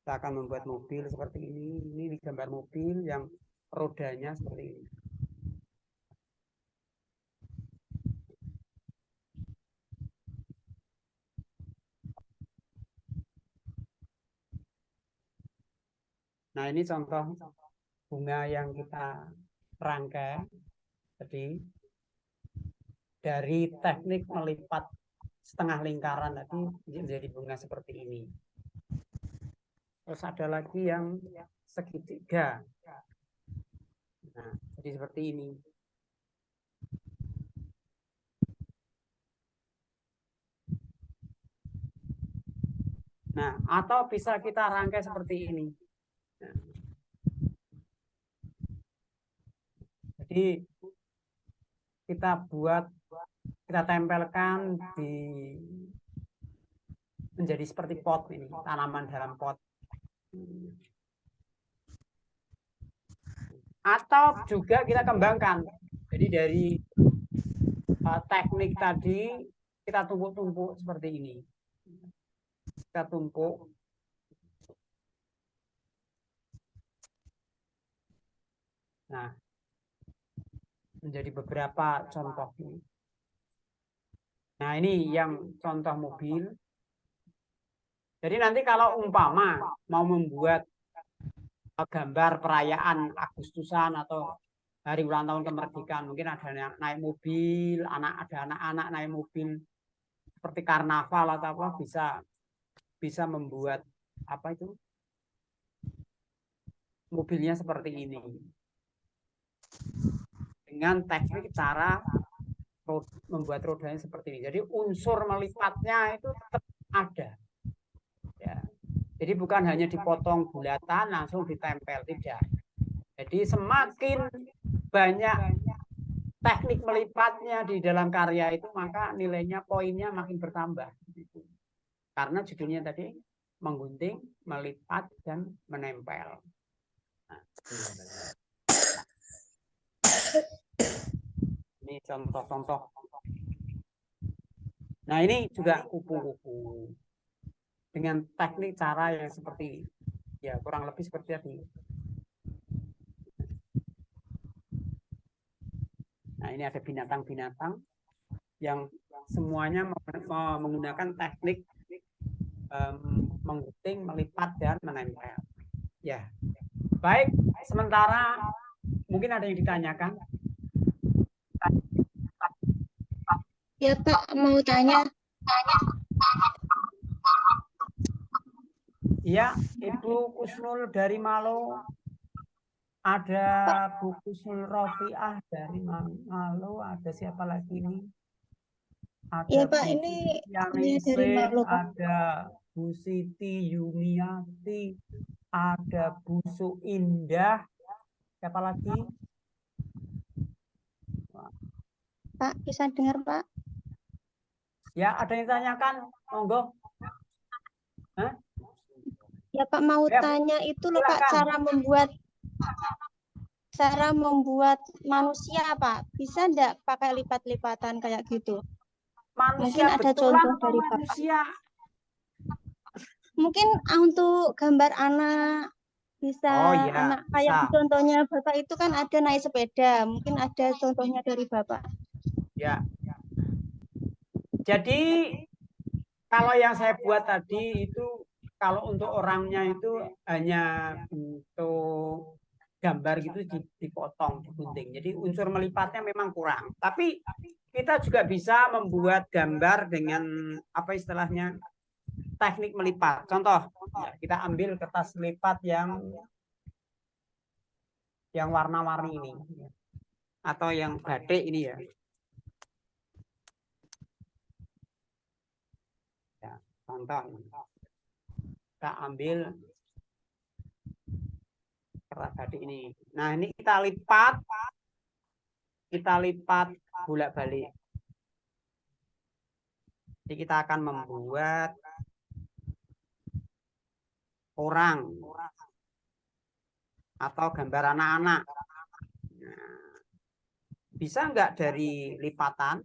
Kita akan membuat mobil seperti ini. Ini gambar mobil yang rodanya seperti ini. Nah, ini contoh bunga yang kita rangkai. Jadi dari teknik melipat setengah lingkaran tadi menjadi bunga seperti ini. Terus ada lagi yang segitiga. Nah, jadi seperti ini. Nah, atau bisa kita rangkai seperti ini. Nah, jadi kita tempelkan menjadi seperti pot ini, tanaman dalam pot. Atau juga kita kembangkan. Jadi dari teknik tadi kita tumpuk-tumpuk seperti ini. Kita tumpuk. Nah, menjadi beberapa contoh ini. Nah, ini yang contoh mobil. Jadi nanti kalau umpama mau membuat gambar perayaan Agustusan atau hari ulang tahun kemerdekaan, mungkin ada yang naik mobil, ada anak-anak naik mobil seperti karnaval atau apa, bisa membuat apa itu mobilnya seperti ini dengan teknik cara membuat rodanya seperti ini. Jadi unsur melipatnya itu tetap ada. Ya. Jadi bukan hanya dipotong bulatan langsung ditempel, tidak. Jadi semakin banyak teknik melipatnya di dalam karya itu, maka nilainya, poinnya makin bertambah. Karena judulnya tadi menggunting, melipat, dan menempel. Nah, ini contoh-contoh. Nah, ini juga kupu-kupu dengan teknik cara yang seperti ya kurang lebih seperti tadi. Nah, ini ada binatang-binatang yang semuanya menggunakan teknik menggunting, melipat, dan menempel. Ya, baik. Sementara mungkin ada yang ditanyakan. Ya Pak, mau tanya. Iya, Ibu Kusnul dari Malo. Ada Bu Kusnul Rofiah dari Malo. Ada siapa lagi ini? Ada Ya Pak, Bu ini Siti dari Malo, Pak. ada Bu Siti Yumiati, ada Bu Suindah. Siapa lagi? Pak, bisa dengar Pak? Ya, ada yang tanyakan, monggo. Hah? Ya Pak, mau Ya, tanya itu loh Pak, silakan. cara membuat manusia Pak. Bisa enggak pakai lipat-lipatan kayak gitu? Manusia Mungkin ada betulan contoh atau dari Bapak. manusia? Mungkin untuk gambar anak bisa Oh iya, anak kayak bisa. di contohnya Bapak itu kan ada naik sepeda. Mungkin ada contohnya dari Bapak. Ya. Jadi kalau yang saya buat tadi itu kalau untuk orangnya itu hanya untuk gambar gitu dipotong, digunting. Jadi unsur melipatnya memang kurang. Tapi kita juga bisa membuat gambar dengan apa istilahnya teknik melipat. Contoh, ya, kita ambil kertas lipat yang warna-warni ini atau yang batik ini ya. Ya, contoh kita ambil kertas batik ini. Nah, ini kita lipat bolak-balik. Jadi kita akan membuat orang atau gambar anak-anak. Nah, bisa enggak dari lipatan?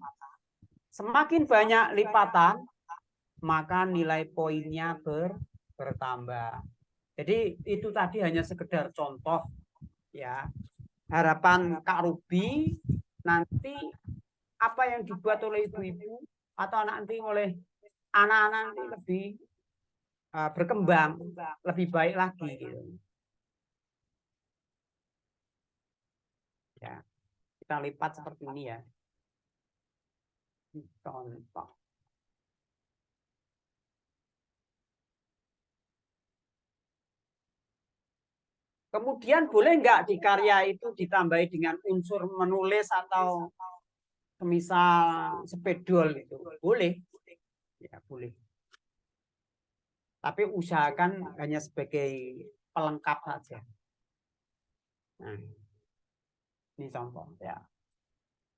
Semakin banyak lipatan, maka nilai poinnya bertambah. Jadi itu tadi hanya sekedar contoh ya. Harapan Kak Ruby nanti apa yang dibuat oleh ibu-ibu atau nanti oleh anak-anak nanti lebih berkembang, lebih baik lagi gitu. Ya, kita lipat seperti ini ya. Contoh. Kemudian boleh nggak di karya itu ditambahi dengan unsur menulis atau misal spedol itu? Boleh. Ya, boleh. Tapi usahakan hanya sebagai pelengkap saja. Nah, ini contoh ya.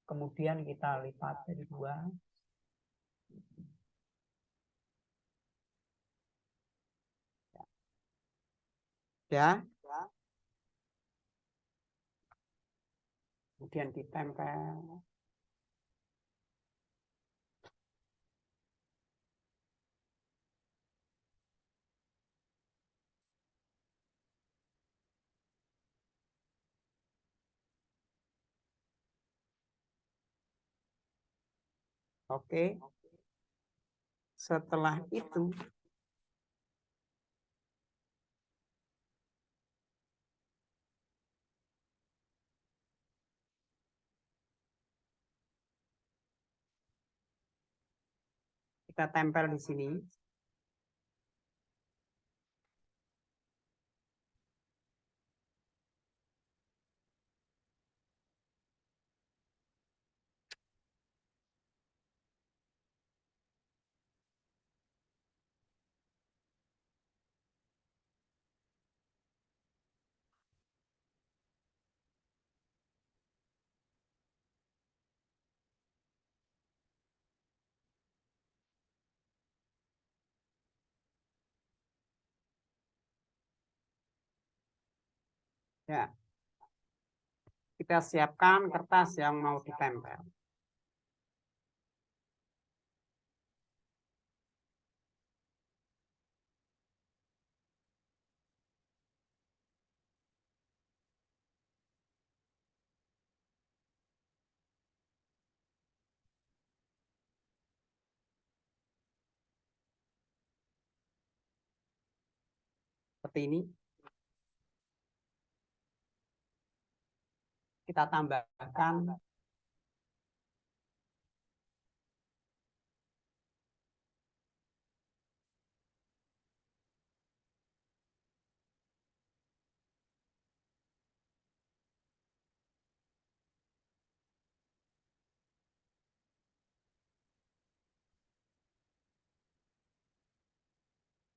Kemudian kita lipat jadi dua. Ya. Kemudian ditempel. Oke. Setelah itu kita tempel di sini. Ya, kita siapkan kertas yang mau ditempel. Seperti ini. Kita tambahkan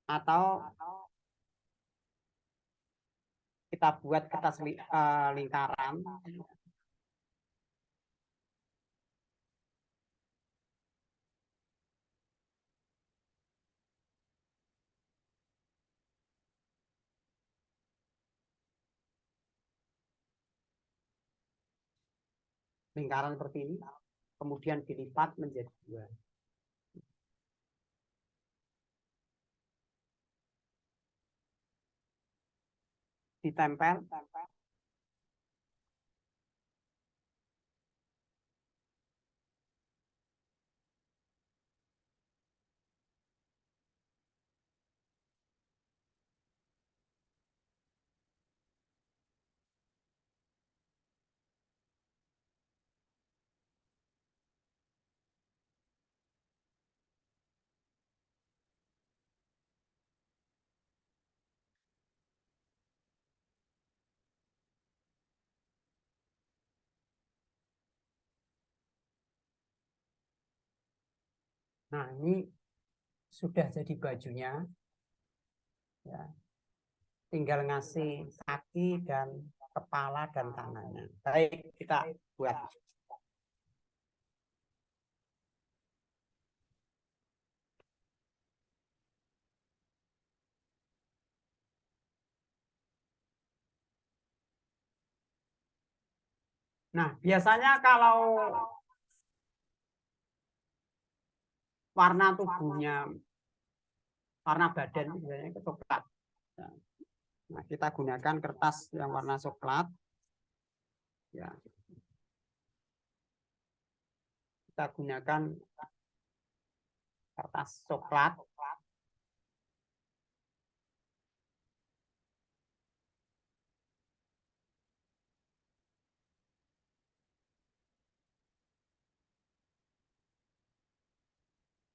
atau kita buat kertas lingkaran. Lingkaran seperti ini, kemudian dilipat menjadi 2. Ditempel. Nah, ini sudah jadi bajunya. Ya. Tinggal ngasih kaki dan kepala dan tangannya. Baik, kita buat. Nah, biasanya kalau warna tubuhnya, warna badan biasanya coklat. Nah, kita gunakan kertas yang warna coklat. Ya. Kita gunakan kertas coklat.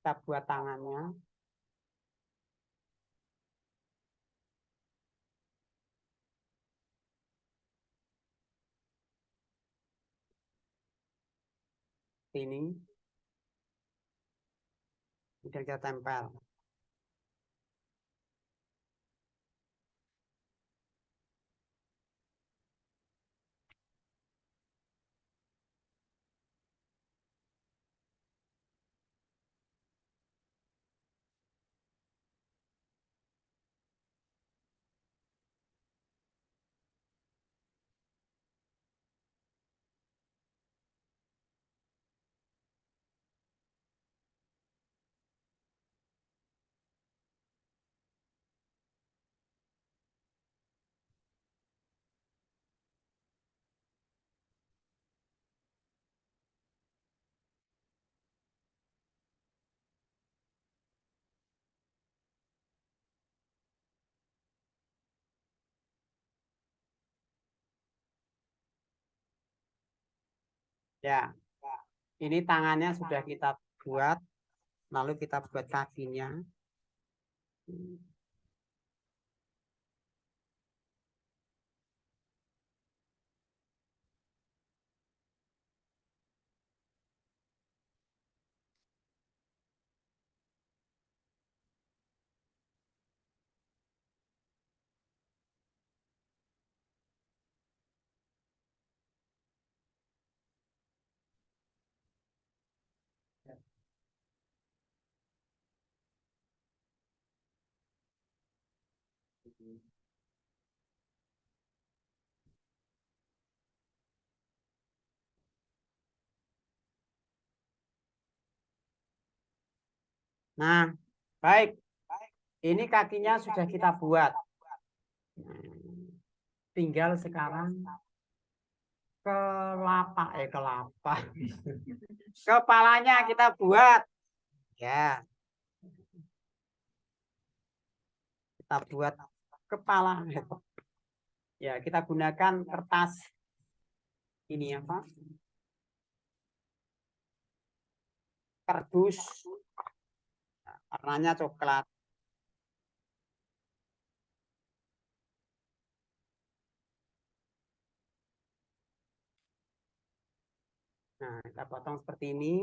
Kita buat tangannya. Ini. Kemudian kita tempel. Ya, ini tangannya sudah kita buat, lalu kita buat kakinya. Nah, baik. Ini kakinya sudah kita buat. Tinggal sekarang kelapa. Kepalanya kita buat. Ya. Kita buat kepala. Ya, kita gunakan kertas. Ini apa? Kardus. Warnanya coklat. Nah, kita potong seperti ini.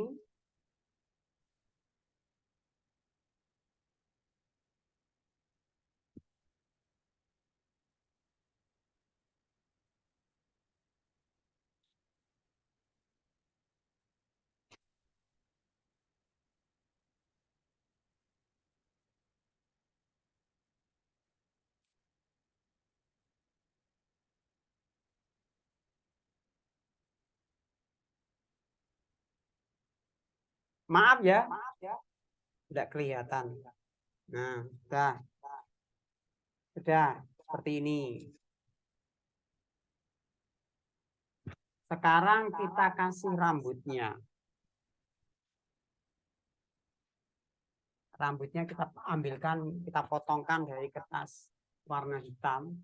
Maaf ya, tidak kelihatan. Nah, sudah seperti ini. Sekarang kita kasih rambutnya. Rambutnya kita ambilkan, kita potongkan dari kertas warna hitam.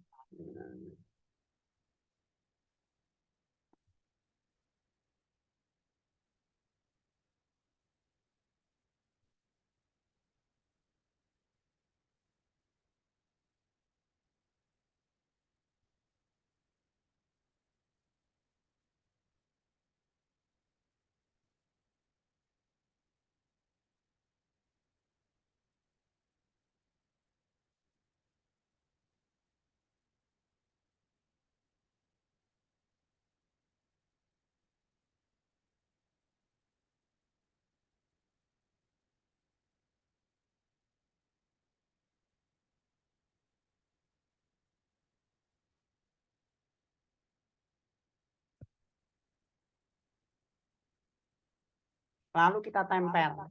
Lalu kita tempel.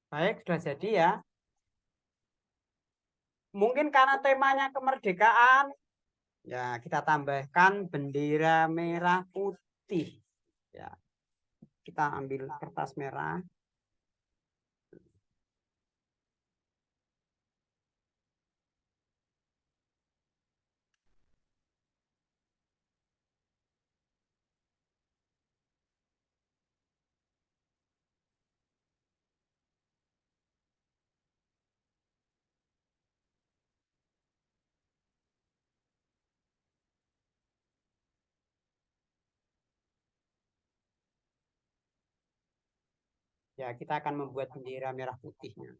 Baik, sudah jadi ya. Mungkin karena temanya kemerdekaan, ya kita tambahkan bendera merah putih. Ya, kita ambil kertas merah. Ya, kita akan membuat bendera merah putihnya.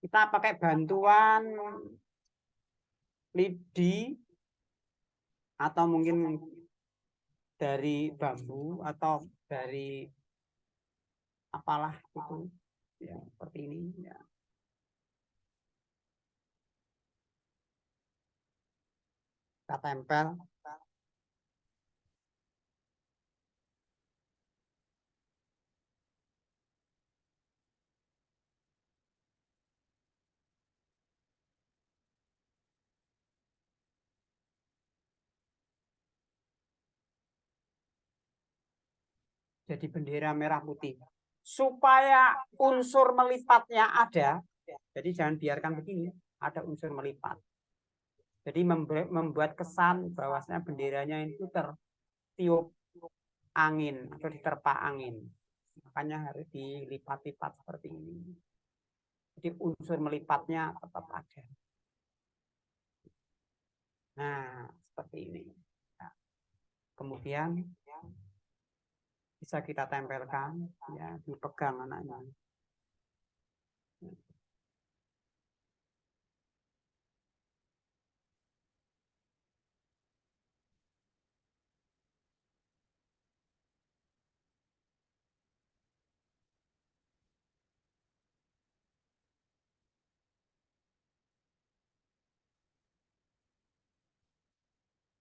Kita pakai bantuan lidi atau mungkin dari bambu atau dari apalah itu, ya seperti ini ya. Kita tempel. Jadi bendera merah putih. Supaya unsur melipatnya ada, jadi jangan biarkan begini, ada unsur melipat. Jadi membuat kesan bahwasanya benderanya itu tertiup angin atau diterpa angin. Makanya harus dilipat-lipat seperti ini. Jadi unsur melipatnya tetap ada. Nah, seperti ini. Nah, kemudian bisa kita tempelkan, ya dipegang anaknya.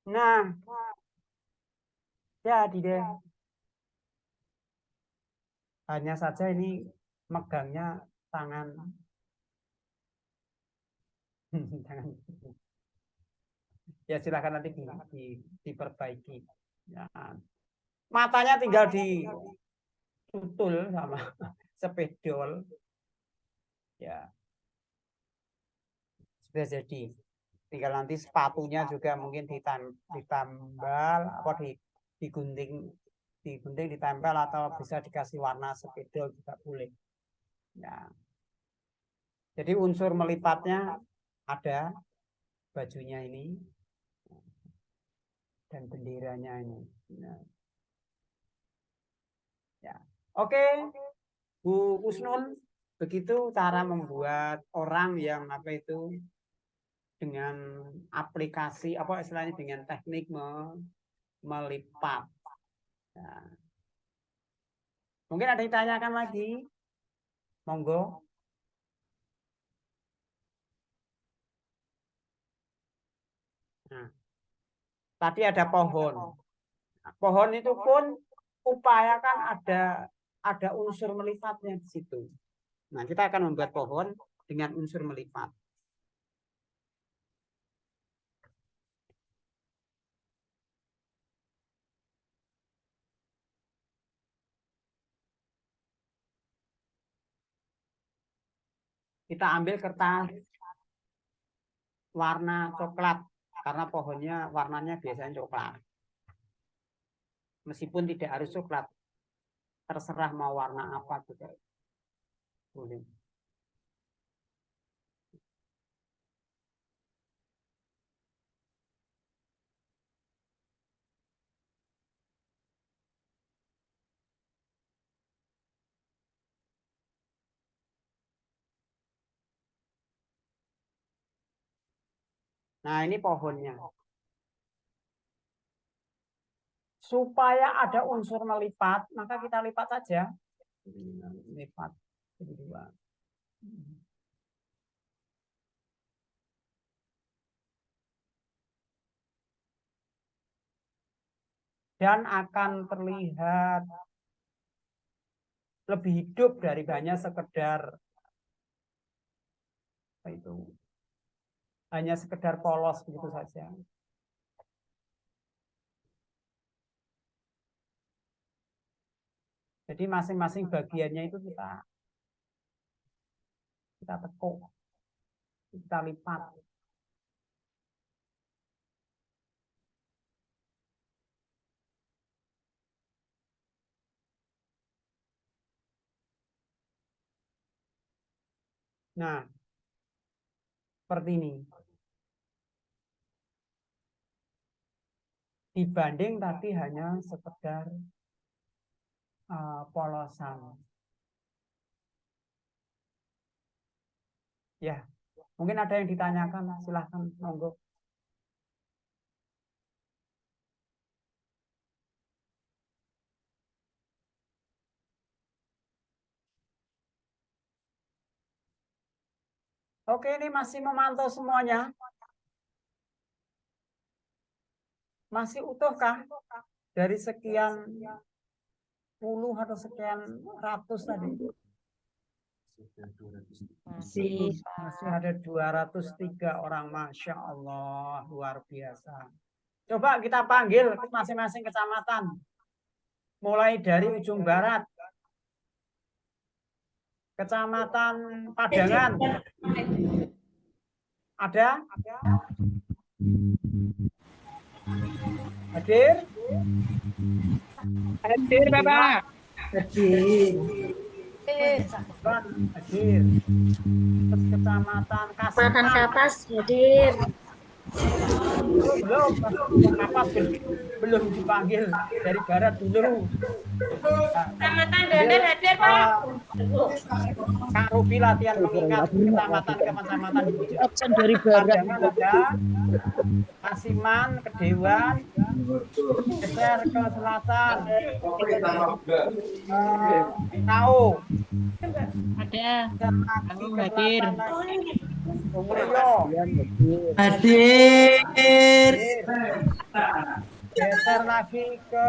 Nah, jadi deh. Hanya saja ini megangnya tangan. Ya silakan nanti diperbaiki. Ya. Matanya tinggal ditutul sama spidol. Ya. Sudah jadi. Tinggal nanti sepatunya juga mungkin ditambal apa digunting ditempel atau bisa dikasih warna spidol juga boleh. Ya. Jadi unsur melipatnya ada bajunya ini dan benderanya ini. Nah. Ya. Oke, Bu Usnul, begitu cara membuat orang yang apa itu dengan aplikasi apa istilahnya dengan teknik melipat. Ya. Mungkin ada yang ditanyakan lagi, monggo. Nah, tadi ada pohon. Nah, pohon itu pun upayakan ada unsur melipatnya di situ. Nah, kita akan membuat pohon dengan unsur melipat. Kita ambil kertas warna coklat karena pohonnya warnanya biasanya coklat. Meskipun tidak harus coklat, terserah mau warna apa juga boleh. Nah, ini pohonnya. Supaya ada unsur melipat, maka kita lipat saja. Lipat kedua. Dan akan terlihat lebih hidup dari hanya sekedar itu. Hanya sekedar polos begitu saja. Jadi masing-masing bagiannya itu kita tekuk, kita lipat. Nah, seperti ini. Dibanding tadi hanya sekedar polosan. Ya, mungkin ada yang ditanyakan, silahkan monggo. Oke, ini masih memantau semuanya. Masih utuhkah dari sekian puluh atau sekian ratus tadi? Masih ada 203 orang, Masya Allah, luar biasa. Coba kita panggil masing-masing kecamatan. Mulai dari ujung barat. Kecamatan Padangan. Ada? Hadir? Hadir, Bapak. Hadir. Hadir. Terus kecamatan Kecamatan Kapas hadir. Belum, Kapas belum dipanggil dari barat dulu. Kecamatan Dander hadir, Pak. Kak Rubi latihan mengingat kecamatan Absen dari barat. ada Kasiman, Kedewan, geser ke selatan. Tahu. Ada. Tahu hadir. Umuryo. Hadir. Geser lagi ke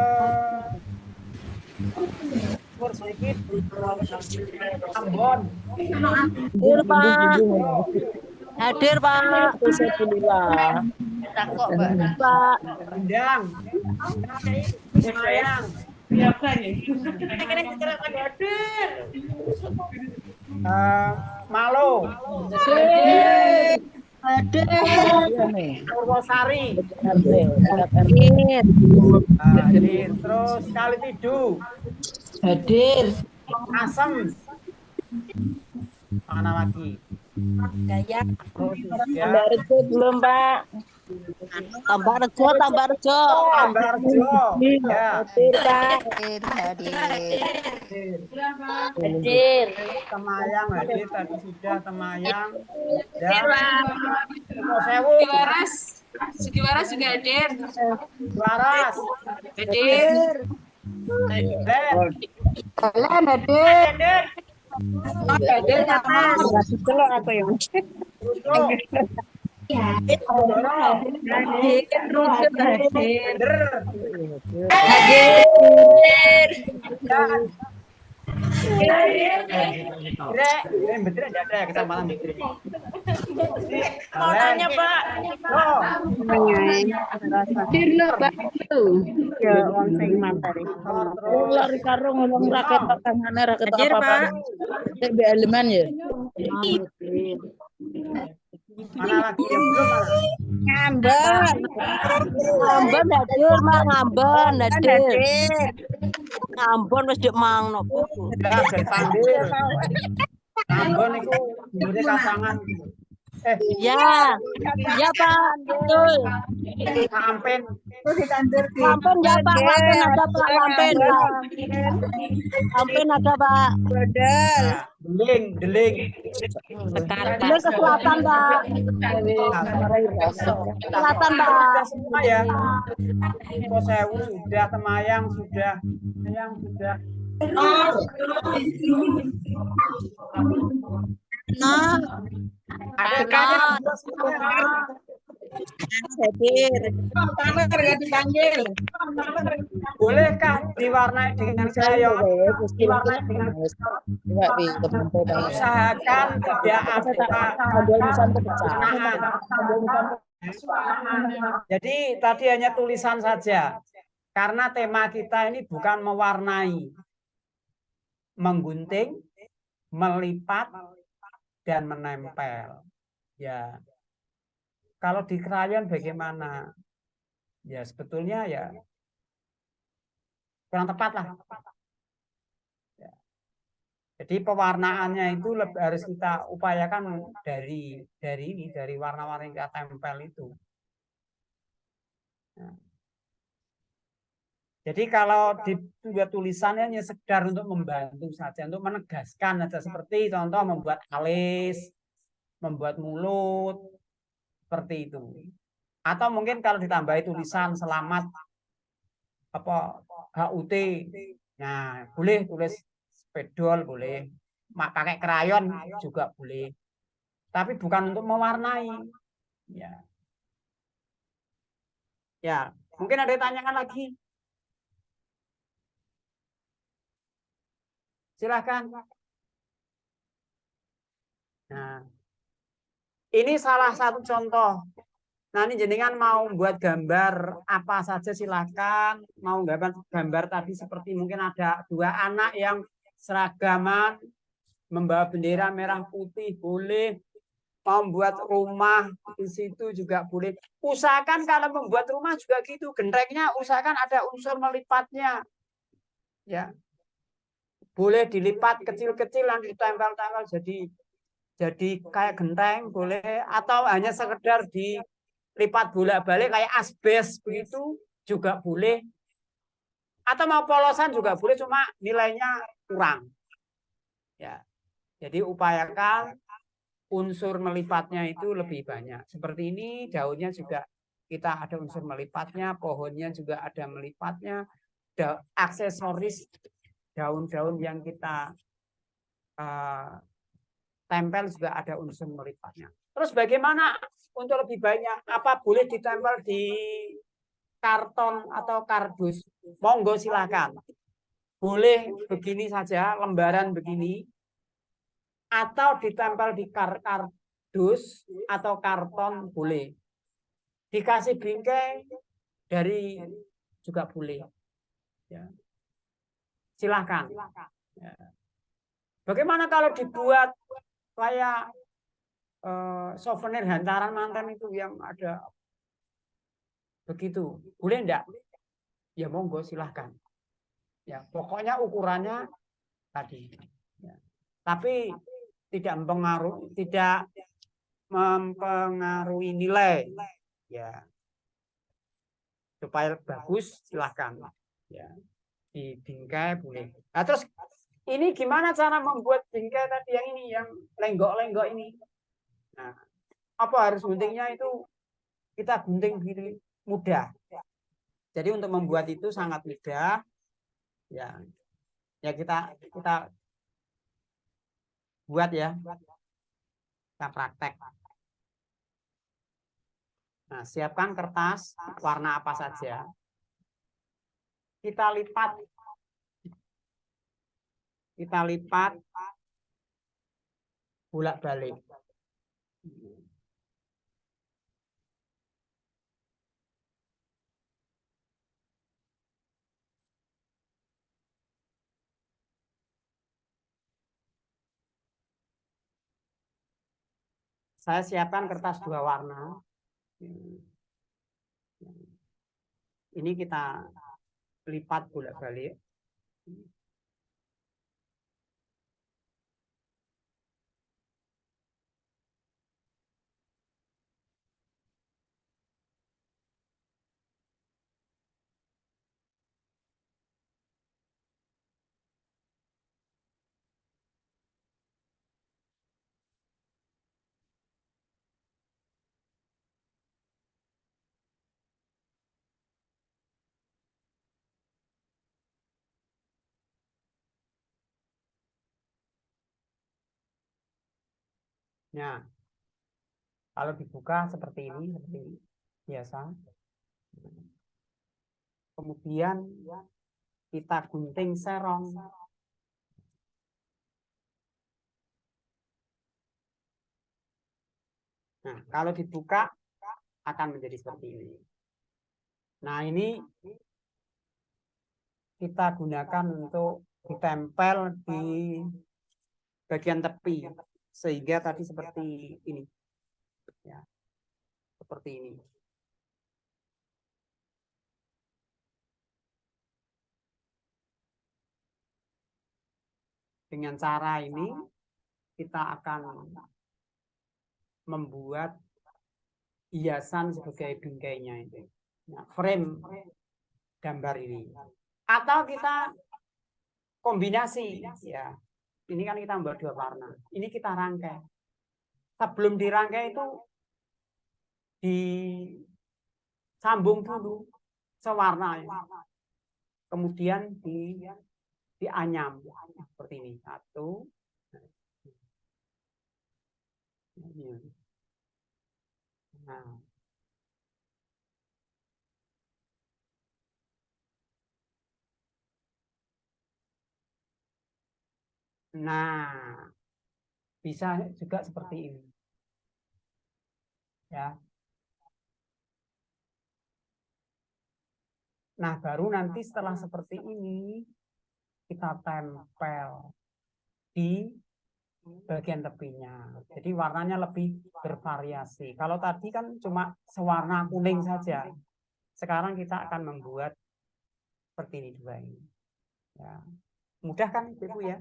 sedikit. Ambon. Hadir, Pak. Hadir, Pak. Alhamdulillah. Takut, Mbak. Pak. Endang. Semayang. Malo. Purwosari. Hadir. Terus Kalitidu. Hadir. Asem. Mana lagi? Gaya. Tambah Rejo belum, Pak. Tambah Rejo. Tambah Rejo. Ya. Hadir, Pak. Hadir. Temayang hadir tadi sudah Temayang. Dan Sewu. Sugiwaras juga hadir. Waras. Hadir. Kalian hadir. Hadir apa? Apa yang Tanya, Pak. Dirno, Pak. Ya, wong sing materi. Lari karo ngomong raket tangane raket apa-apa. Cek be elemen ya. Mana lagi yang belum? Ngambon. Ngambon hadir, Mak. Ngambon hadir. Ngambon wis dik mangno. Udah dipanggil. Ambon itu judulnya kacangan. Ya. Ya, Pak. Betul. Kampen. Lampen ya, Pak. Lampen ada, Pak. Lampen, Pak. Lampen ada, Pak. Deling. Ini ke selatan, Pak. Selatan, Pak. Semua ya. Sewu sudah, Temayang sudah. Temayang sudah. Nah, Ada kan? hadir. Bolehkah diwarnai dengan crayon? Diwarnai dengan usahakan tidak ada Jadi tadi hanya tulisan saja. Karena tema kita ini bukan mewarnai, menggunting, melipat, dan menempel. Ya. Kalau di krayon bagaimana? Ya sebetulnya ya kurang tepat lah. Ya. Jadi pewarnaannya itu harus kita upayakan dari warna-warna yang kita tempel itu. Nah. Jadi kalau dibuat tulisannya hanya sekedar untuk membantu saja, untuk menegaskan saja, seperti contoh membuat alis, membuat mulut, seperti itu. Atau mungkin kalau ditambahi tulisan selamat apa HUT, nah boleh tulis spidol, boleh pakai krayon juga boleh, tapi bukan untuk mewarnai. Ya, mungkin ada yang tanyakan lagi. Silahkan. Nah, ini salah satu contoh. Nah, ini jenengan mau buat gambar apa saja silahkan. Mau gambar tadi seperti mungkin ada dua anak yang seragaman membawa bendera merah putih, boleh. Mau buat rumah di situ juga boleh. Usahakan kalau membuat rumah juga gitu, gentengnya usahakan ada unsur melipatnya. Ya. Boleh dilipat kecil-kecil yang ditempel-tempel jadi kayak genteng boleh, atau hanya sekedar dilipat bolak-balik kayak asbes begitu juga boleh, atau mau polosan juga boleh, cuma nilainya kurang. Ya, jadi upayakan unsur melipatnya itu lebih banyak. Seperti ini daunnya juga kita ada unsur melipatnya, pohonnya juga ada melipatnya, aksesoris daun-daun yang kita tempel juga ada unsur melipatnya. Terus bagaimana untuk lebih banyak? Apa boleh ditempel di karton atau kardus? Monggo silakan. Boleh begini saja, lembaran begini. Atau ditempel di kardus atau karton boleh. Dikasih bingkai dari juga boleh. Ya. Silakan. Ya. Bagaimana kalau dibuat kayak souvenir hantaran mantan itu yang ada begitu, boleh enggak? Ya monggo silahkan. Ya pokoknya ukurannya tadi. Ya. Tapi tidak mempengaruhi nilai. Ya supaya bagus silahkan. Ya di bingkai boleh. Nah, terus ini gimana cara membuat bingkai tadi yang ini yang lenggok-lenggok ini? Nah, apa harus guntingnya itu kita gunting begini mudah. Jadi untuk membuat itu sangat mudah. Ya, ya kita buat ya. Kita praktek. Nah, siapkan kertas warna apa saja. Kita lipat bolak-balik. Saya siapkan kertas 2 warna. Ini kita lipat bolak-balik. Nah, kalau dibuka seperti ini biasa. Kemudian kita gunting serong. Nah, kalau dibuka akan menjadi seperti ini. Nah, ini kita gunakan untuk ditempel di bagian tepi sehingga tadi seperti ini. Ya. Seperti ini. Dengan cara ini kita akan membuat hiasan sebagai bingkainya itu. Nah, frame gambar ini. Atau kita kombinasi ya. Ini kan kita membuat 2 warna. Ini kita rangkai. Sebelum dirangkai itu disambung dulu sewarna ya. Kemudian dianyam seperti ini. 1. Nah, bisa juga seperti ini. Ya. Nah, baru nanti setelah seperti ini kita tempel di bagian tepinya. Jadi warnanya lebih bervariasi. Kalau tadi kan cuma sewarna kuning saja. Sekarang kita akan membuat seperti ini 2 ini. Ya. Mudah kan Ibu ya?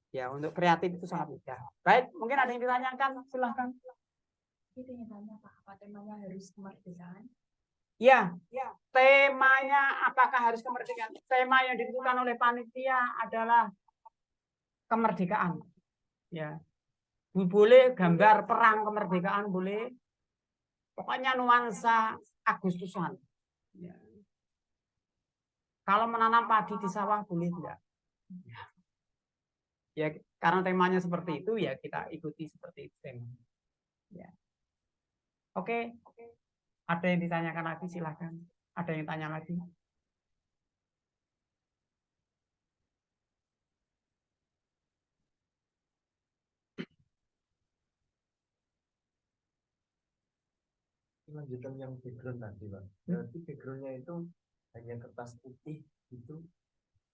Ya, untuk kreatif itu sangat mudah. Baik, mungkin ada yang ditanyakan, silahkan. Ini tanya Pak, apa temanya harus kemerdekaan? Ya, temanya apakah harus kemerdekaan? Tema yang ditentukan oleh panitia adalah kemerdekaan. Ya, boleh gambar perang kemerdekaan boleh. Pokoknya nuansa Agustusan. Ya. Kalau menanam padi di sawah boleh tidak? Ya, karena temanya seperti itu ya kita ikuti seperti itu temanya. Ya. Oke. Ada yang ditanyakan lagi, silakan. Ada yang tanya lagi? Lanjutan yang background tadi, Pak. Berarti backgroundnya itu hanya kertas putih gitu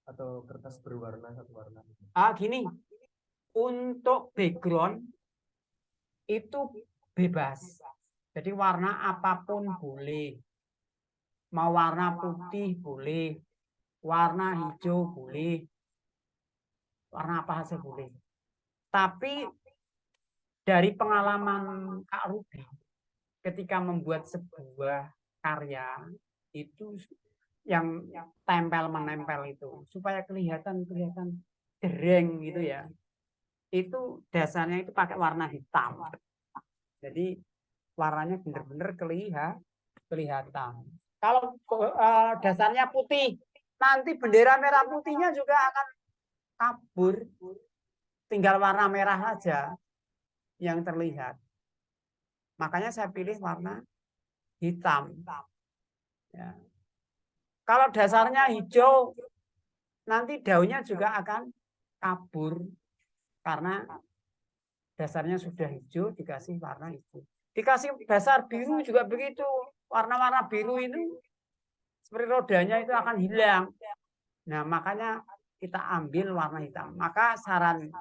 atau kertas berwarna satu warna? Gini, untuk background itu bebas. Jadi warna apapun boleh. Mau warna putih boleh, warna hijau boleh, warna apa saja boleh. Tapi dari pengalaman Kak Ruby, ketika membuat sebuah karya itu yang tempel-menempel itu supaya kelihatan jreng gitu ya. Itu dasarnya itu pakai warna hitam. Jadi warnanya benar-benar kelihatan. Kalau dasarnya putih, nanti bendera merah putihnya juga akan kabur. Tinggal warna merah saja yang terlihat. Makanya saya pilih warna hitam. Ya. Kalau dasarnya hijau, nanti daunnya juga akan kabur. Karena dasarnya sudah hijau, dikasih warna hijau. Dikasih dasar biru juga begitu. Warna-warna biru itu seperti rodanya itu akan hilang. Nah, makanya kita ambil warna hitam. Maka saran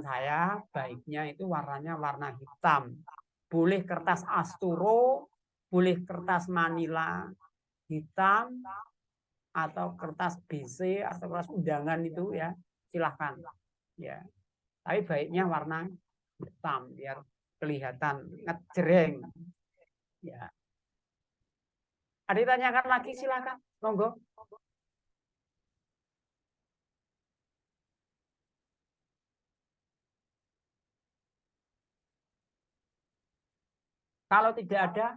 saya baiknya itu warnanya warna hitam. Boleh kertas asturo, boleh kertas manila hitam, atau kertas BC atau kertas undangan itu ya, silahkan. Ya. Tapi baiknya warna hitam biar kelihatan ngejreng. Ya. Ada yang tanyakan lagi, silakan. Monggo. Kalau tidak ada,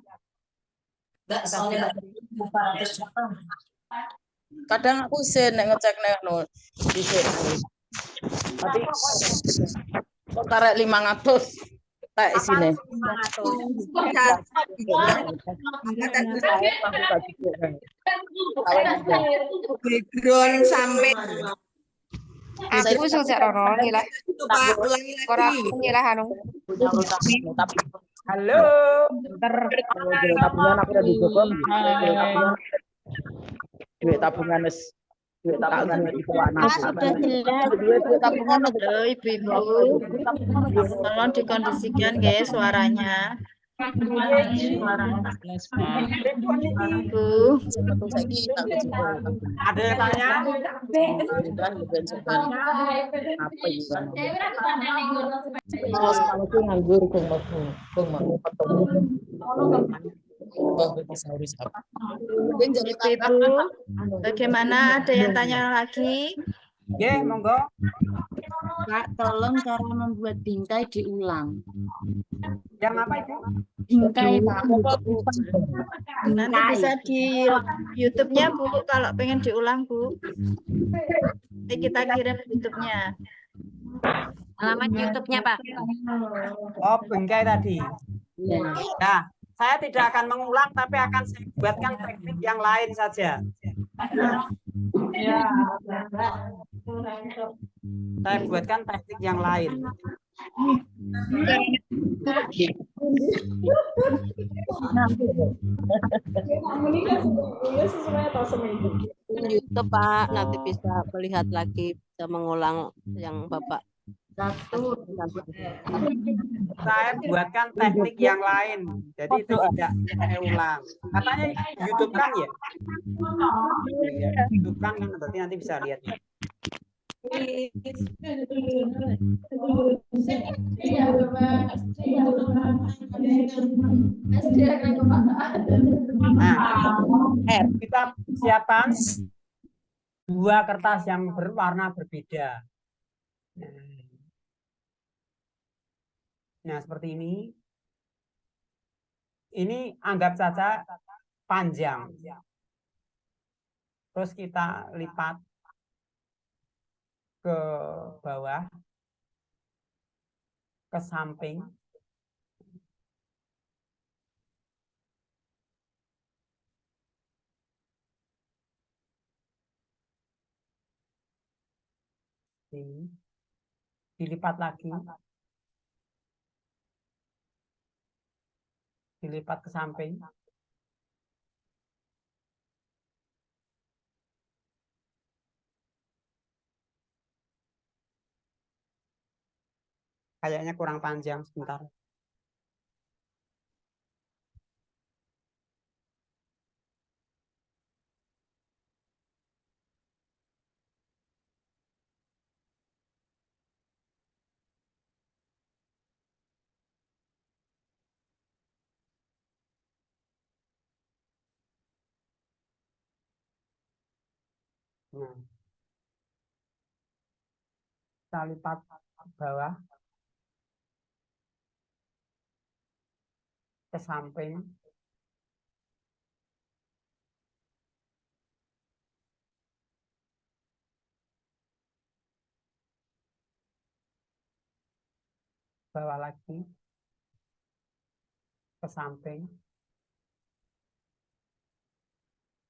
Kadang aku sen nek ngecek nek no dhisik. Tapi kok karek 500 tak isine. Background sampai Aku sejak Roro ngilah. Ora ngilah anu. Halo. Tabungan aku udah dijokom. Duit tabungan wis duit tabungan itu anak. Sudah jelas. Duit tabungan Halo ibu-ibu, tolong dikondisikan guys suaranya. Bu, Ada yang tanya? nganggur ibu, bagaimana? Ada yang tanya lagi? Ya, monggo. Kak, tolong cara membuat bingkai diulang. Yang apa itu? Bingkai, Pak. Nanti bisa di YouTube-nya Bu, kalau pengen diulang Bu. Kita kirim YouTube-nya. Alamat YouTube-nya, Pak. Oh, bingkai tadi. Nah, saya tidak akan mengulang, tapi akan saya buatkan teknik yang lain saja. Saya buatkan teknik yang lain. YouTube Pak, nanti bisa melihat lagi, bisa mengulang yang Bapak. Saya buatkan teknik yang lain, jadi itu tidak saya ulang. Katanya YouTube kan ya? YouTube kan berarti nanti bisa lihat. Nah, kita siapkan 2 kertas yang berwarna berbeda. Nah, seperti ini. Ini anggap saja panjang. Terus kita lipat ke bawah, ke samping. Ini dilipat lagi. Dilipat ke samping. Kayaknya kurang panjang sebentar. Nah, kita lipat ke bawah ke samping. Bawah lagi ke samping.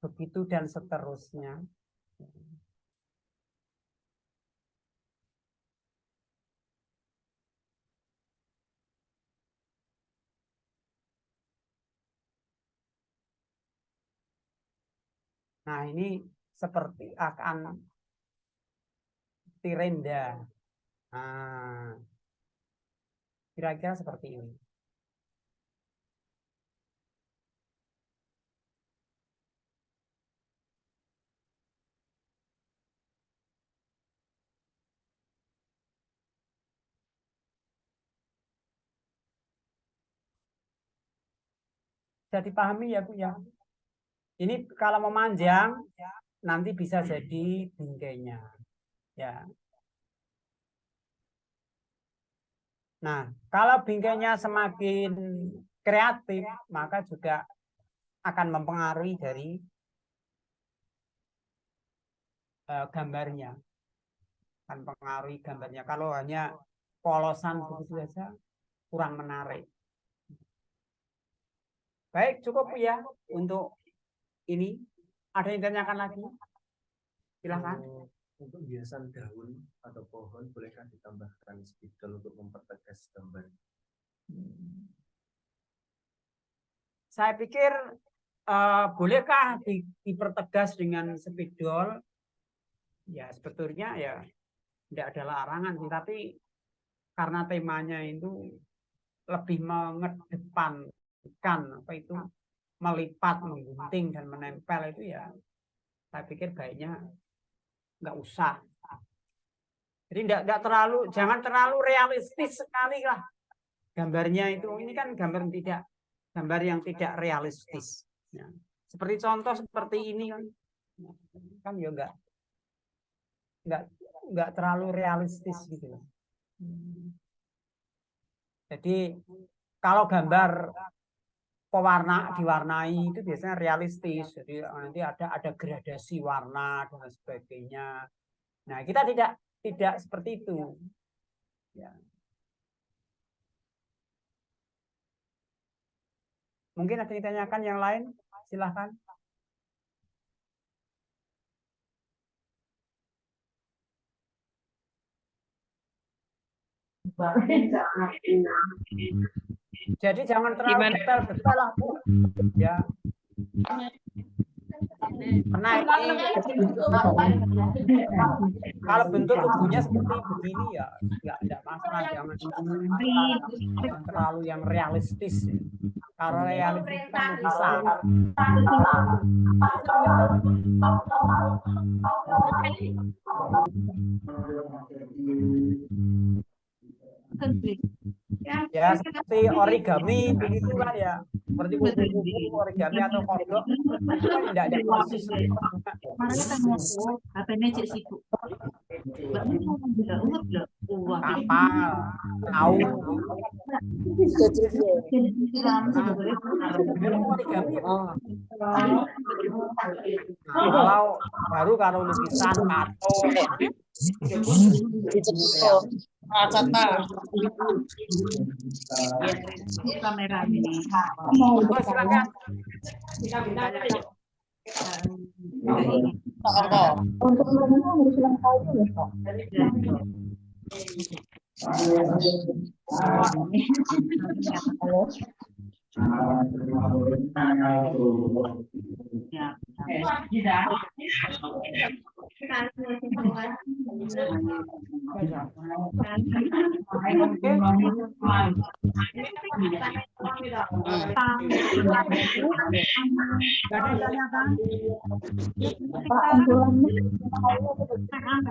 Begitu dan seterusnya. Nah, ini seperti akan tirenda. Nah, kira-kira seperti ini. Bisa dipahami ya Bu ya. Ini kalau memanjang nanti bisa jadi bingkainya. Ya. Nah, kalau bingkainya semakin kreatif, maka juga akan mempengaruhi dari gambarnya. Akan mempengaruhi gambarnya. Kalau hanya polosan begitu saja, kurang menarik. Baik, cukup ya untuk ini. Ada yang ditanyakan lagi? Silakan. Untuk hiasan daun atau pohon, bolehkah ditambahkan spidol untuk mempertegas gambar? Saya pikir bolehkah dipertegas dengan spidol? Ya sebetulnya ya tidak ada larangan, tapi karena temanya itu lebih mengedepankan apa itu melipat, menggunting dan menempel itu ya, saya pikir baiknya nggak usah. Jadi tidak terlalu, jangan terlalu realistis sekali lah gambarnya itu. Ini kan gambar yang tidak realistis. Ya. Seperti contoh seperti ini kan ya nggak terlalu realistis gitu. Jadi kalau gambar diwarnai itu biasanya realistis. Jadi nanti ada gradasi warna dan sebagainya. Nah, kita tidak seperti itu. Ya. Mungkin ada ditanyakan yang lain, silahkan. Jadi jangan terlalu detail lah, Bu. Ya. Karena ini kalau bentuk tubuhnya seperti begini ya tidak masalah, jangan terlalu yang realistis. Kalau realistis kan bisa. Ya seperti origami begitu kan ya, seperti kupu-kupu, origami atau kodok itu kan tidak ada proses. Kapal, tahu. Nah, kalau lukisan patung. Kamera ini. Oh, silakan. Untuk menerima harus lengkap ya, Pak.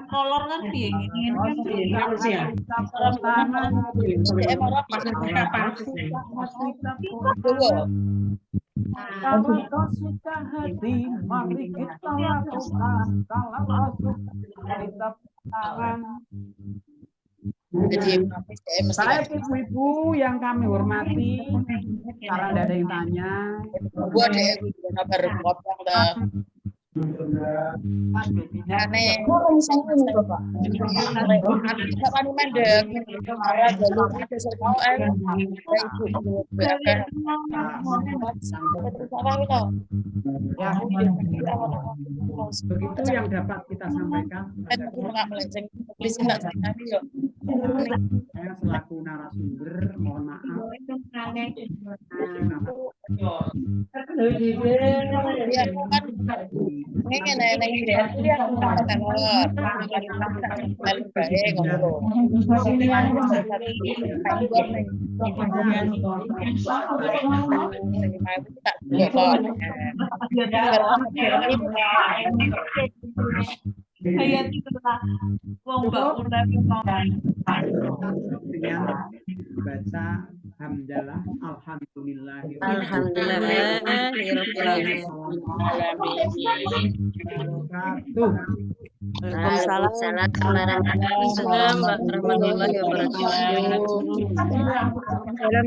Kolor kan piye ini Kalau kau suka hati, mari kita lakukan. Kalau kau suka kita tangan. Baik ibu-ibu yang kami hormati, karena tidak ada yang tanya. Begitu yang dapat kita sampaikan. Saya selaku narasumber, mohon maaf. Dengan baca hamdalah Waalaikumsalam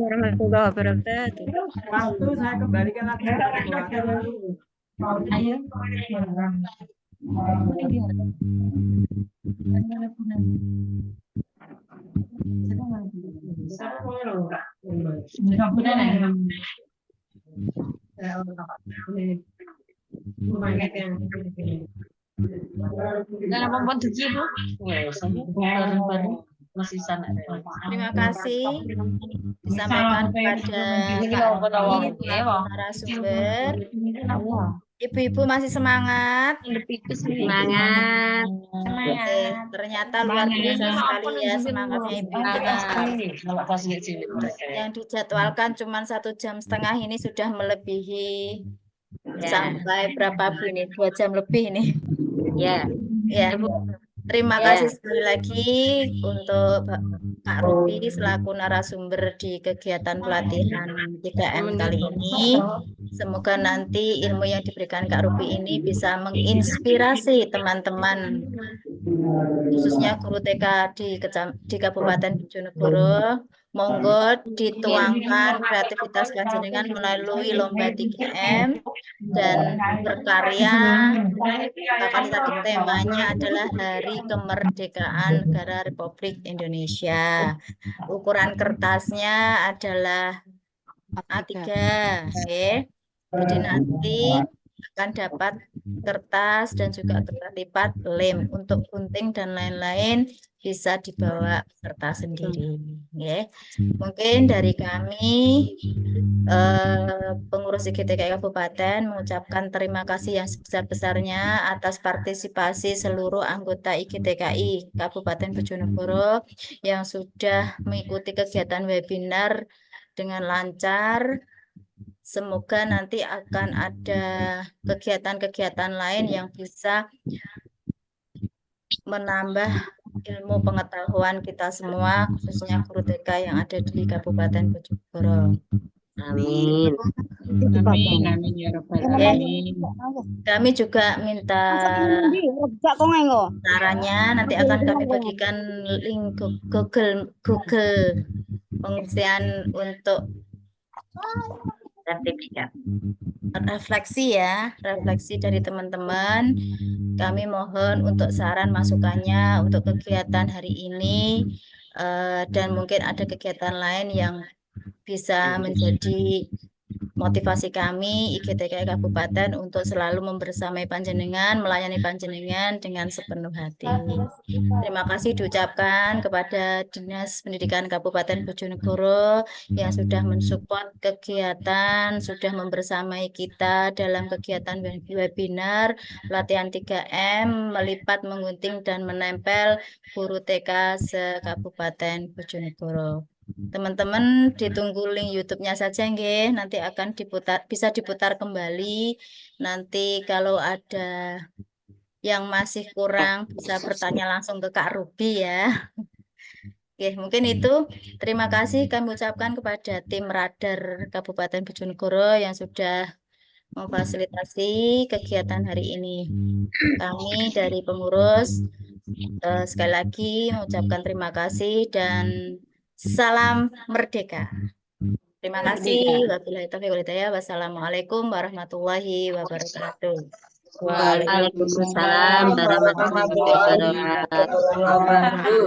warahmatullahi wabarakatuh. Waktu saya kembalikan lagi. Terima kasih disampaikan kepada narasumber. Ibu-ibu masih semangat? Semangat. Oke, ternyata luar biasa sekali ya semangatnya ibu. Yang dijadwalkan cuma 1,5 jam ini sudah melebihi sampai berapa Bu ini? 2 jam lebih ini. Ya. Ya. Terima kasih sekali lagi untuk Kak Rupi selaku narasumber di kegiatan pelatihan 3M kali ini. Semoga nanti ilmu yang diberikan Kak Rupi ini bisa menginspirasi teman-teman, khususnya guru TK di Kabupaten Bojonegoro. Monggo dituangkan kreativitas panjenengan melalui lomba 3M dan berkarya. Bakal tadi temanya adalah Hari Kemerdekaan Negara Republik Indonesia. Ukuran kertasnya adalah A3, oke. Jadi nanti akan dapat kertas dan juga kertas lipat, lem untuk gunting dan lain-lain bisa dibawa serta sendiri, ya. Mungkin dari kami pengurus IGTKI Kabupaten mengucapkan terima kasih yang sebesar-besarnya atas partisipasi seluruh anggota IGTKI Kabupaten Bojonegoro yang sudah mengikuti kegiatan webinar dengan lancar. Semoga nanti akan ada kegiatan-kegiatan lain yang bisa menambah ilmu pengetahuan kita semua, khususnya guru TK yang ada di Kabupaten Bojonegoro. Amin. Amin, amin ya rabbal alamin. Kami juga minta caranya, nanti akan kami bagikan link Google pengisian untuk sertifikat. Refleksi ya, refleksi dari teman-teman. Kami mohon untuk saran masukannya untuk kegiatan hari ini dan mungkin ada kegiatan lain yang bisa menjadi motivasi kami IGTK Kabupaten untuk selalu membersamai panjenengan, melayani panjenengan dengan sepenuh hati. Terima kasih diucapkan kepada Dinas Pendidikan Kabupaten Bojonegoro yang sudah mensupport kegiatan, sudah membersamai kita dalam kegiatan webinar latihan 3M, melipat, mengunting, dan menempel guru TK se-Kabupaten Bojonegoro. Teman-teman ditunggu link YouTube-nya saja nggih, nanti akan bisa diputar kembali. Nanti kalau ada yang masih kurang bisa bertanya langsung ke Kak Ruby ya. Oke, mungkin itu. Terima kasih kami ucapkan kepada tim Radar Kabupaten Bojonegoro yang sudah memfasilitasi kegiatan hari ini. Kami dari pengurus sekali lagi mengucapkan terima kasih dan salam merdeka. Terima kasih. Wabillahi taufiq wal hidayah. Wassalamualaikum warahmatullahi wabarakatuh. Waalaikumsalam warahmatullahi wabarakatuh.